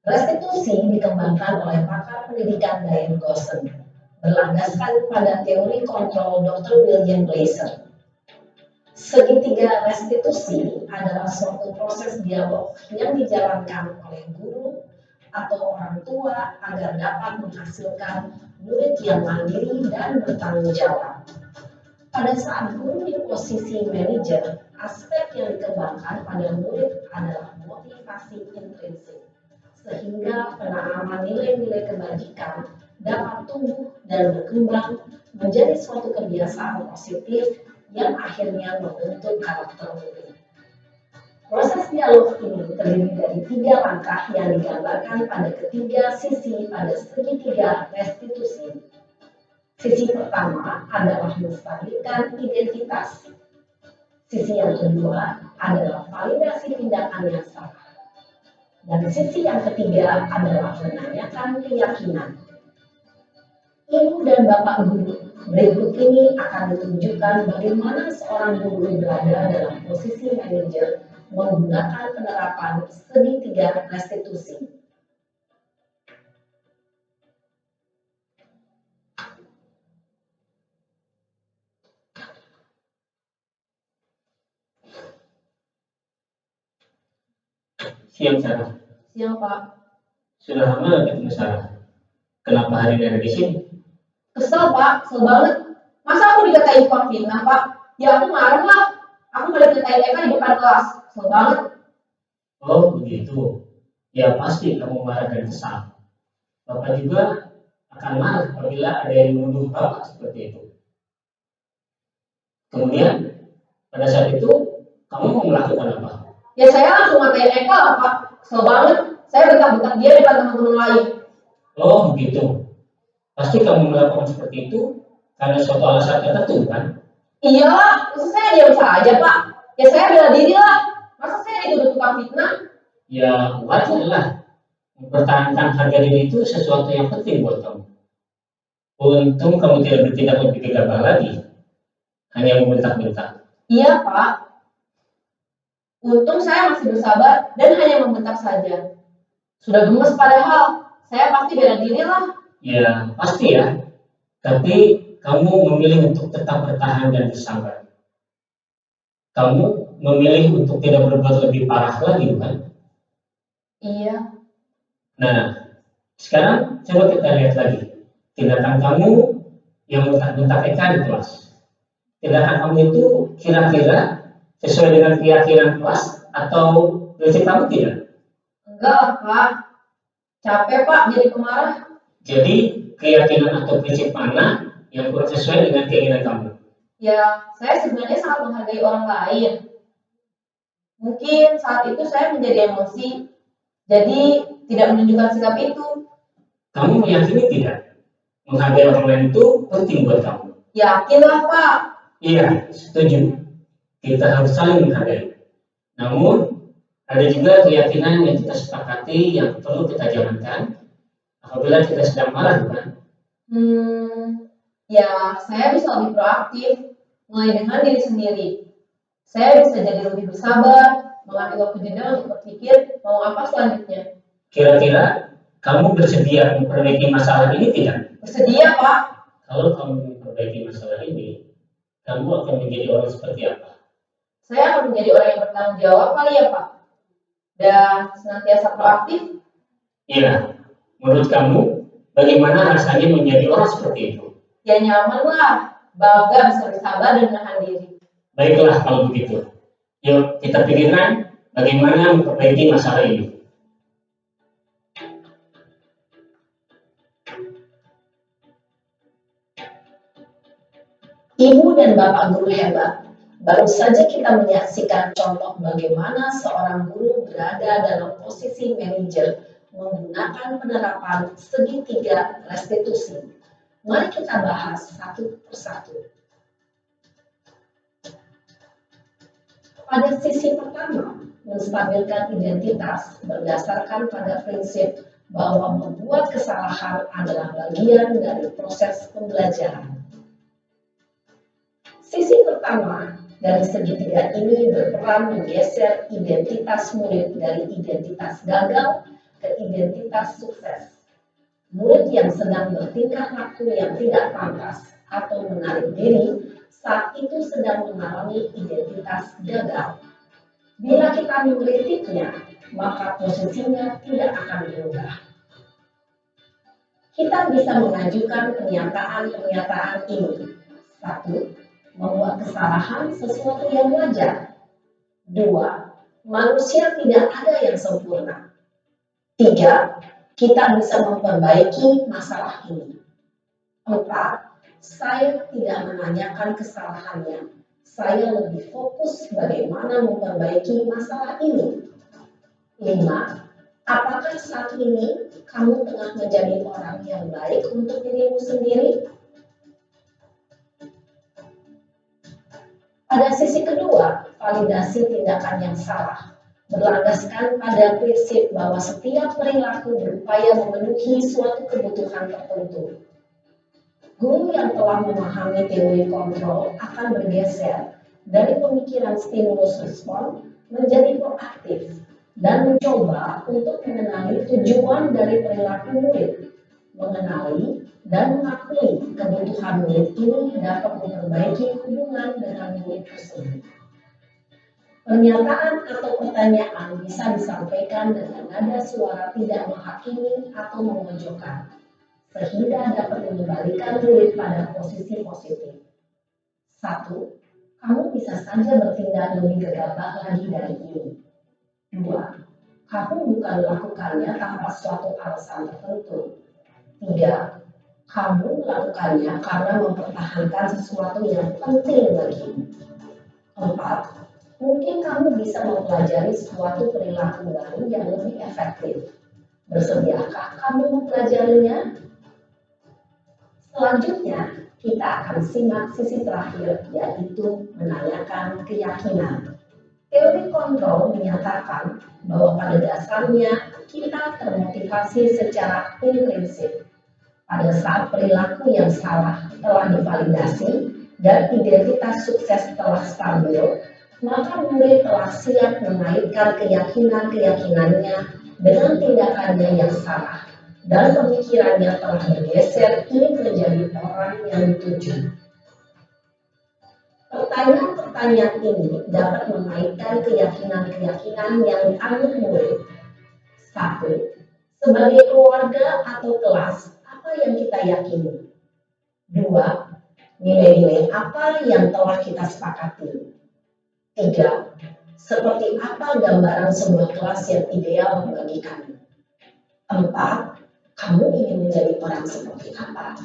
Restitusi dikembangkan oleh pakar pendidikan Diane Gosson, berlandaskan pada teori kontrol Dr. William Glasser. Segitiga restitusi adalah suatu proses dialog yang dijalankan oleh guru atau orang tua agar dapat menghasilkan murid yang mandiri dan bertanggung jawab. Pada saat guru di posisi manajer, aspek yang dikembangkan pada murid adalah motivasi intrinsik, sehingga penanaman nilai-nilai kebajikan dapat tumbuh dan berkembang menjadi suatu kebiasaan positif yang akhirnya membentuk karakter murid. Proses dialog ini terdiri dari 3 langkah yang digambarkan pada ketiga sisi pada segitiga restitusi. Sisi pertama adalah menstabilkan identitas. Sisi yang kedua adalah validasi tindakan yang salah. Dan sisi yang ketiga adalah menanyakan keyakinan. Ibu dan Bapak guru, berikut ini akan ditunjukkan bagaimana seorang guru berada dalam posisi manajer menggunakan penerapan segitiga restitusi. Siang Sarah. Siang Pak. Sudah lama gak ketemu Sarah. Kenapa hari ini ada di sini? Kesel Pak, kesel banget. Masa aku dikatain tukang fitnah Pak? Ya aku marah lah. Aku malah dikatain Eka di depan kelas. Kesel banget. Oh begitu. Ya pasti kamu marah dan kesal. Bapak juga akan marah apabila ada yang menuduh Bapak seperti itu. Kemudian pada saat itu kamu mau melakukan apa? Ya saya langsung ngatain Eka lah Pak. Kesel banget. Saya bentak-bentak dia depan teman-teman lain. Oh begitu. Pasti kamu melakukan seperti itu karena suatu alasan tertentu kan? Iya lah, masa saya diam saja Pak? Ya saya bela diri lah. Masa saya dituduh tukang fitnah? Ya wajar lah. Mempertahankan harga diri itu sesuatu yang penting buat kamu. Untung kamu tidak bertindak lebih gegabah lagi. Hanya membentak-bentak. Iya Pak. Untung saya masih bersabar dan hanya membentak saja. Sudah gemes padahal, saya pasti bela diri lah. Ya pasti ya. Tapi kamu memilih untuk tetap bertahan dan bersabar. Kamu memilih untuk tidak berbuat lebih parah lagi bukan? Iya. Nah, sekarang coba kita lihat lagi. Tindakan kamu yang bentak-bentak Eka di kelas. Tindakan kamu itu kira-kira sesuai dengan keyakinan kelas atau prinsip kamu tidak? Enggak lah Pak. Capek Pak jadi pemarah. Jadi keyakinan atau prinsip mana yang kurang sesuai dengan keinginan kamu? Ya, saya sebenarnya sangat menghargai orang lain. Mungkin saat itu saya menjadi emosi, jadi tidak menunjukkan sikap itu. Kamu meyakini tidak? Menghargai orang lain itu penting buat kamu. Yakinlah Pak. Iya, setuju. Kita harus saling menghargai. Namun, ada juga keyakinan yang kita sepakati yang perlu kita jalankan apabila kita sedang marah, bukan? Ya, saya bisa lebih proaktif, mulai dengan diri sendiri. Saya bisa jadi lebih bersabar, mengambil waktu jeda untuk berpikir mau apa selanjutnya. Kira-kira kamu bersedia memperbaiki masalah ini tidak? Bersedia, Pak. Kalau kamu memperbaiki masalah ini, kamu akan menjadi orang seperti apa? Saya akan menjadi orang yang bertanggung jawab kali ya, Pak. Dan senantiasa proaktif. Iya, menurut kamu bagaimana rasanya menjadi orang seperti itu? Ya nyaman lah, bangga bisa bersabar dan menahan diri. Baiklah kalau begitu. Yuk kita pikirkan bagaimana memperbaiki masalah ini. Ibu dan Bapak guru hebat, baru saja kita menyaksikan contoh bagaimana seorang guru berada dalam posisi manajer menggunakan penerapan segitiga restitusi. Mari kita bahas satu persatu. Pada sisi pertama, menstabilkan identitas berdasarkan pada prinsip bahwa membuat kesalahan adalah bagian dari proses pembelajaran. Sisi pertama dari segitiga ini berperan menggeser identitas murid dari identitas gagal ke identitas sukses. Murid yang sedang bertingkah laku yang tidak pantas atau menarik diri saat itu sedang mengalami identitas gagal. Bila kita mengkritiknya, maka posisinya tidak akan berubah. Kita bisa mengajukan pernyataan-pernyataan ini. 1. Membuat kesalahan sesuatu yang wajar. 2. Manusia tidak ada yang sempurna. 3. Kita bisa memperbaiki masalah ini. 4. Saya tidak menanyakan kesalahannya. Saya lebih fokus bagaimana memperbaiki masalah ini. 5. Apakah saat ini kamu tengah menjadi orang yang baik untuk dirimu sendiri? Pada sisi kedua, validasi tindakan yang salah berlandaskan pada prinsip bahwa setiap perilaku berupaya memenuhi suatu kebutuhan tertentu. Guru yang telah memahami teori kontrol akan bergeser dari pemikiran stimulus respon menjadi proaktif dan mencoba untuk mengenali tujuan dari perilaku murid, mengenali dan mengakui kebutuhan murid ini dapat memperbaiki hubungan dengan murid tersebut. Pernyataan atau pertanyaan bisa disampaikan dengan nada suara tidak menghakimi atau memojokkan, sehingga dapat mengembalikan murid pada posisi positif. 1. Kamu bisa saja bertindak lebih gegabah lagi dari ini. 2. Kamu bukan melakukannya tanpa suatu alasan tertentu. 3. Kamu melakukannya karena mempertahankan sesuatu yang penting bagimu. 4. Mungkin kamu bisa mempelajari suatu perilaku baru yang lebih efektif. Bersediakah kamu mempelajarinya? Selanjutnya, kita akan simak sisi terakhir, yaitu menanyakan keyakinan. Teori kontrol menyatakan bahwa pada dasarnya kita termotivasi secara intrinsik. Pada saat perilaku yang salah telah divalidasi dan identitas sukses telah stabil, maka murid telah siap mengaitkan keyakinan-keyakinannya dengan tindakannya yang salah, dan pemikirannya telah bergeser ingin menjadi orang yang dituju. Pertanyaan-pertanyaan ini dapat mengaitkan keyakinan-keyakinan yang dianut murid. 1. Sebagai keluarga atau kelas, apa yang kita yakini? 2. Nilai-nilai apa yang telah kita sepakati? 3. Seperti apa gambaran sebuah kelas yang ideal bagi kami? 4. Kamu ingin menjadi orang seperti apa?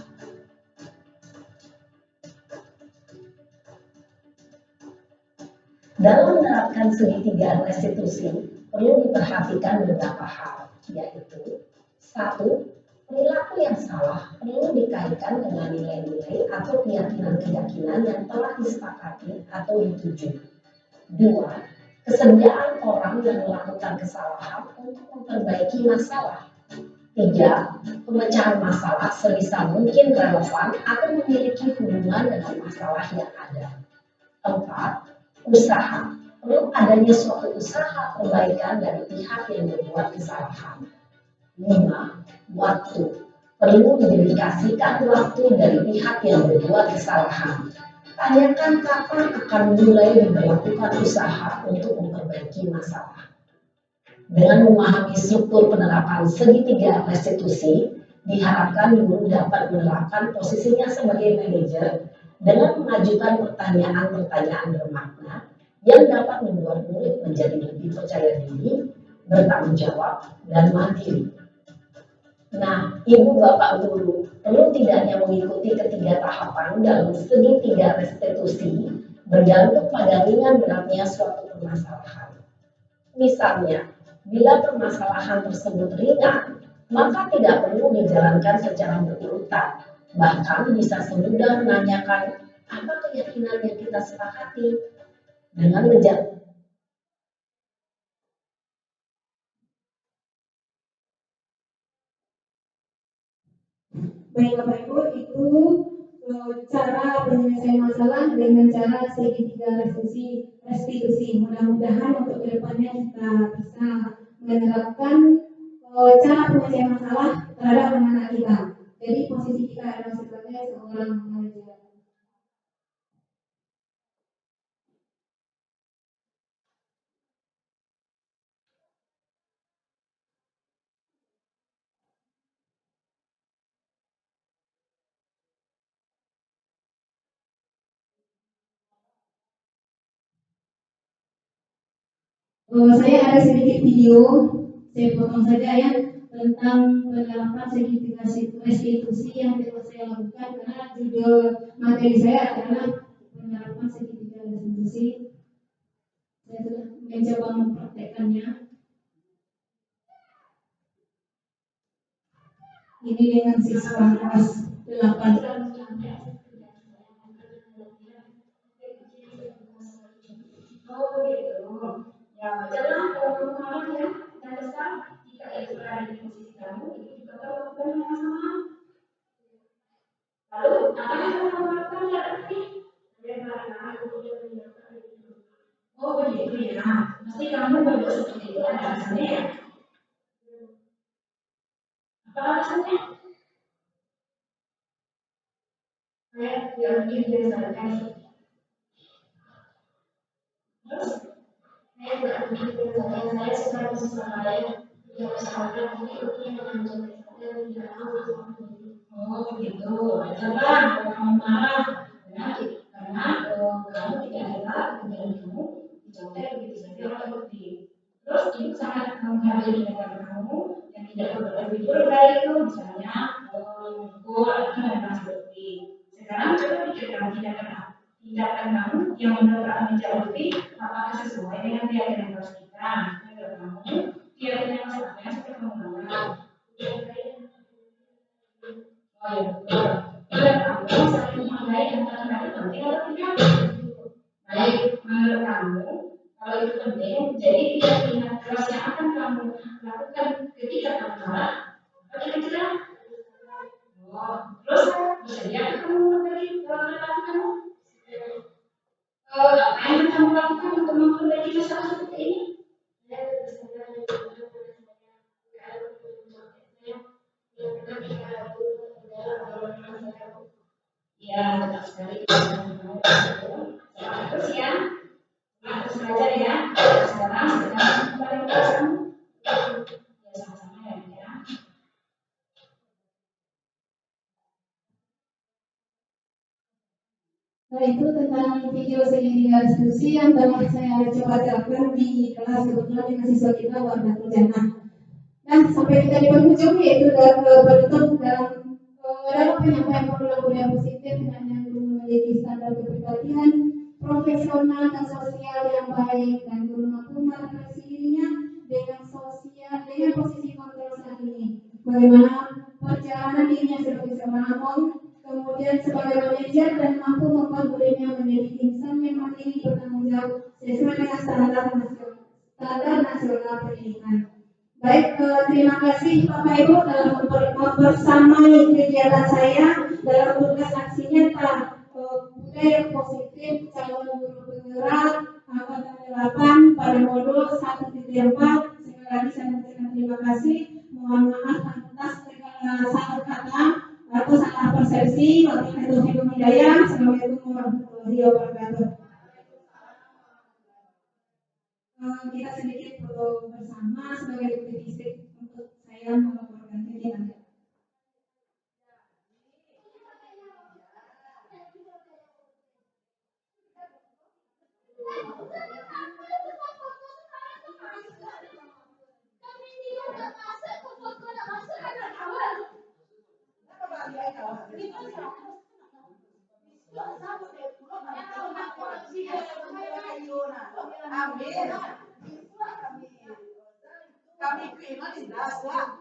Dalam menerapkan segitiga restitusi, perlu diperhatikan beberapa hal, yaitu 1. Perilaku yang salah perlu dikaitkan dengan nilai-nilai atau keyakinan-keyakinan yang telah disepakati atau dituju. 2. Kesediaan orang yang melakukan kesalahan untuk memperbaiki masalah. Tiga, pemecahan masalah sebisa mungkin relevan atau memiliki hubungan dengan masalah yang ada. Empat, usaha. Perlu adanya suatu usaha perbaikan dari pihak yang membuat kesalahan. 5. Waktu. Perlu didedikasikan waktu dari pihak yang berbuat kesalahan. Tanyakan kapan akan mulai diberlakukan usaha untuk memperbaiki masalah. Dengan memahami struktur penerapan segitiga restitusi, diharapkan guru dapat menerapkan posisinya sebagai manajer dengan mengajukan pertanyaan-pertanyaan bermakna yang dapat membuat murid menjadi lebih percaya diri, bertanggung jawab, dan mandiri. Nah, Ibu Bapak Guru, perlu tidaknya mengikuti ketiga tahapan dalam segitiga restitusi bergantung pada ringan beratnya suatu permasalahan. Misalnya, bila permasalahan tersebut ringan, maka tidak perlu dijalankan secara berurutan. Bahkan bisa semudah menanyakan apa keyakinan yang kita sepakati dengan menjalankan. Baik Bapak Ibu, itu cara penyelesaian masalah dengan cara segitiga restitusi. Mudah-mudahan untuk kedepannya kita bisa menerapkan cara penyelesaian masalah terhadap anak-anak kita. Jadi posisi kita adalah sebagai seorang manajer. Saya ada sedikit video, saya potong saja ya, tentang penerapan segitiga restitusi yang telah saya lakukan karena judul materi saya adalah penerapan segitiga restitusi. Saya sudah mencoba mempraktekannya. Ini dengan siswa kelas 8. Oh gitu. Ya, wajarlah kalau kamu marah ya, dan kesal. Jika itu berada di posisi kamu, itu juga perlakuan yang sama. Lalu, apa yang kamu lakukan saat ini? Saya marah, oh begitu ya. Pasti kamu berbuat seperti itu ada alasannya ya. Apa alasannya? Saya tidak mungkin berdasarkan. Terus? Saya tidak mungkin berdasarkan. Saya suka bersama lain. Tidak usahakan ini untuk menunjukkan saya tidak mau. Oh begitu. Coba kalau kamu marah, karena kamu tidak rela kemudian kamu dicontek begitu saja oleh bukti. Terus ibu sangat menghargai tindakan kamu yang tidak lebih buruk dari itu, misalnya mengukur atau mengenai bukti. Sekarang coba pikirkan tindakan kamu yang menurut kamu jauh lebih apakah sesuai dengan keyakinan kita? Menurut kamu keyakinan masalahnya seperti mana? Oh ya betul. Kamu saling menghargai antara itu penting atau tidak? Baik, menurut kamu kalau itu penting, jadi keyakinan keras yang akan kamu lakukan ketika kamu marah, apa kira-kira? Oh, terus bersedia kamu memberi perilaku kamu? Apa yang kamu lakukan untuk memperbaiki masalah seperti ini? Ya, tepat sekali. Terus ya, terus belajar ya. Sekarang kembali ke kamu. Ya, sama-sama ya. Nah itu tentang video segitiga restitusi yang telah saya coba terapkan di kelas kebetulan dengan siswa kita warga Jannah. Nah sampai kita di penghujung yaitu penutup dalam penyampaian perilaku yang positif hendaknya guru memiliki standar kepribadian profesional dan sosial yang baik dan guru mampu merefleksi dirinya dengan posisi kontrol saat ini. Bagaimana perjalanan dirinya sebagai seorang among, kemudian sebagai manajer dan mampu membuat muridnya menjadi insan yang mandiri bertanggung jawab sesuai dengan standar nasional pendidikan. Baik, terima kasih Bapak Ibu telah membersamai kegiatan saya dalam tugas aksi nyata budaya positif calon guru penggerak angkatan 8 pada modul 1.4. Sekali lagi saya mengucapkan terima kasih. Mohon maaf atas segala salah kata atau salah persepsi. Wabillahi taufiq wal hidayah. Assalamualaikum warahmatullahi wabarakatuh. Kita sedikit foto bersama sebagai bukti fisik untuk saya melaporkan kegiatan. Kami kena di dasar.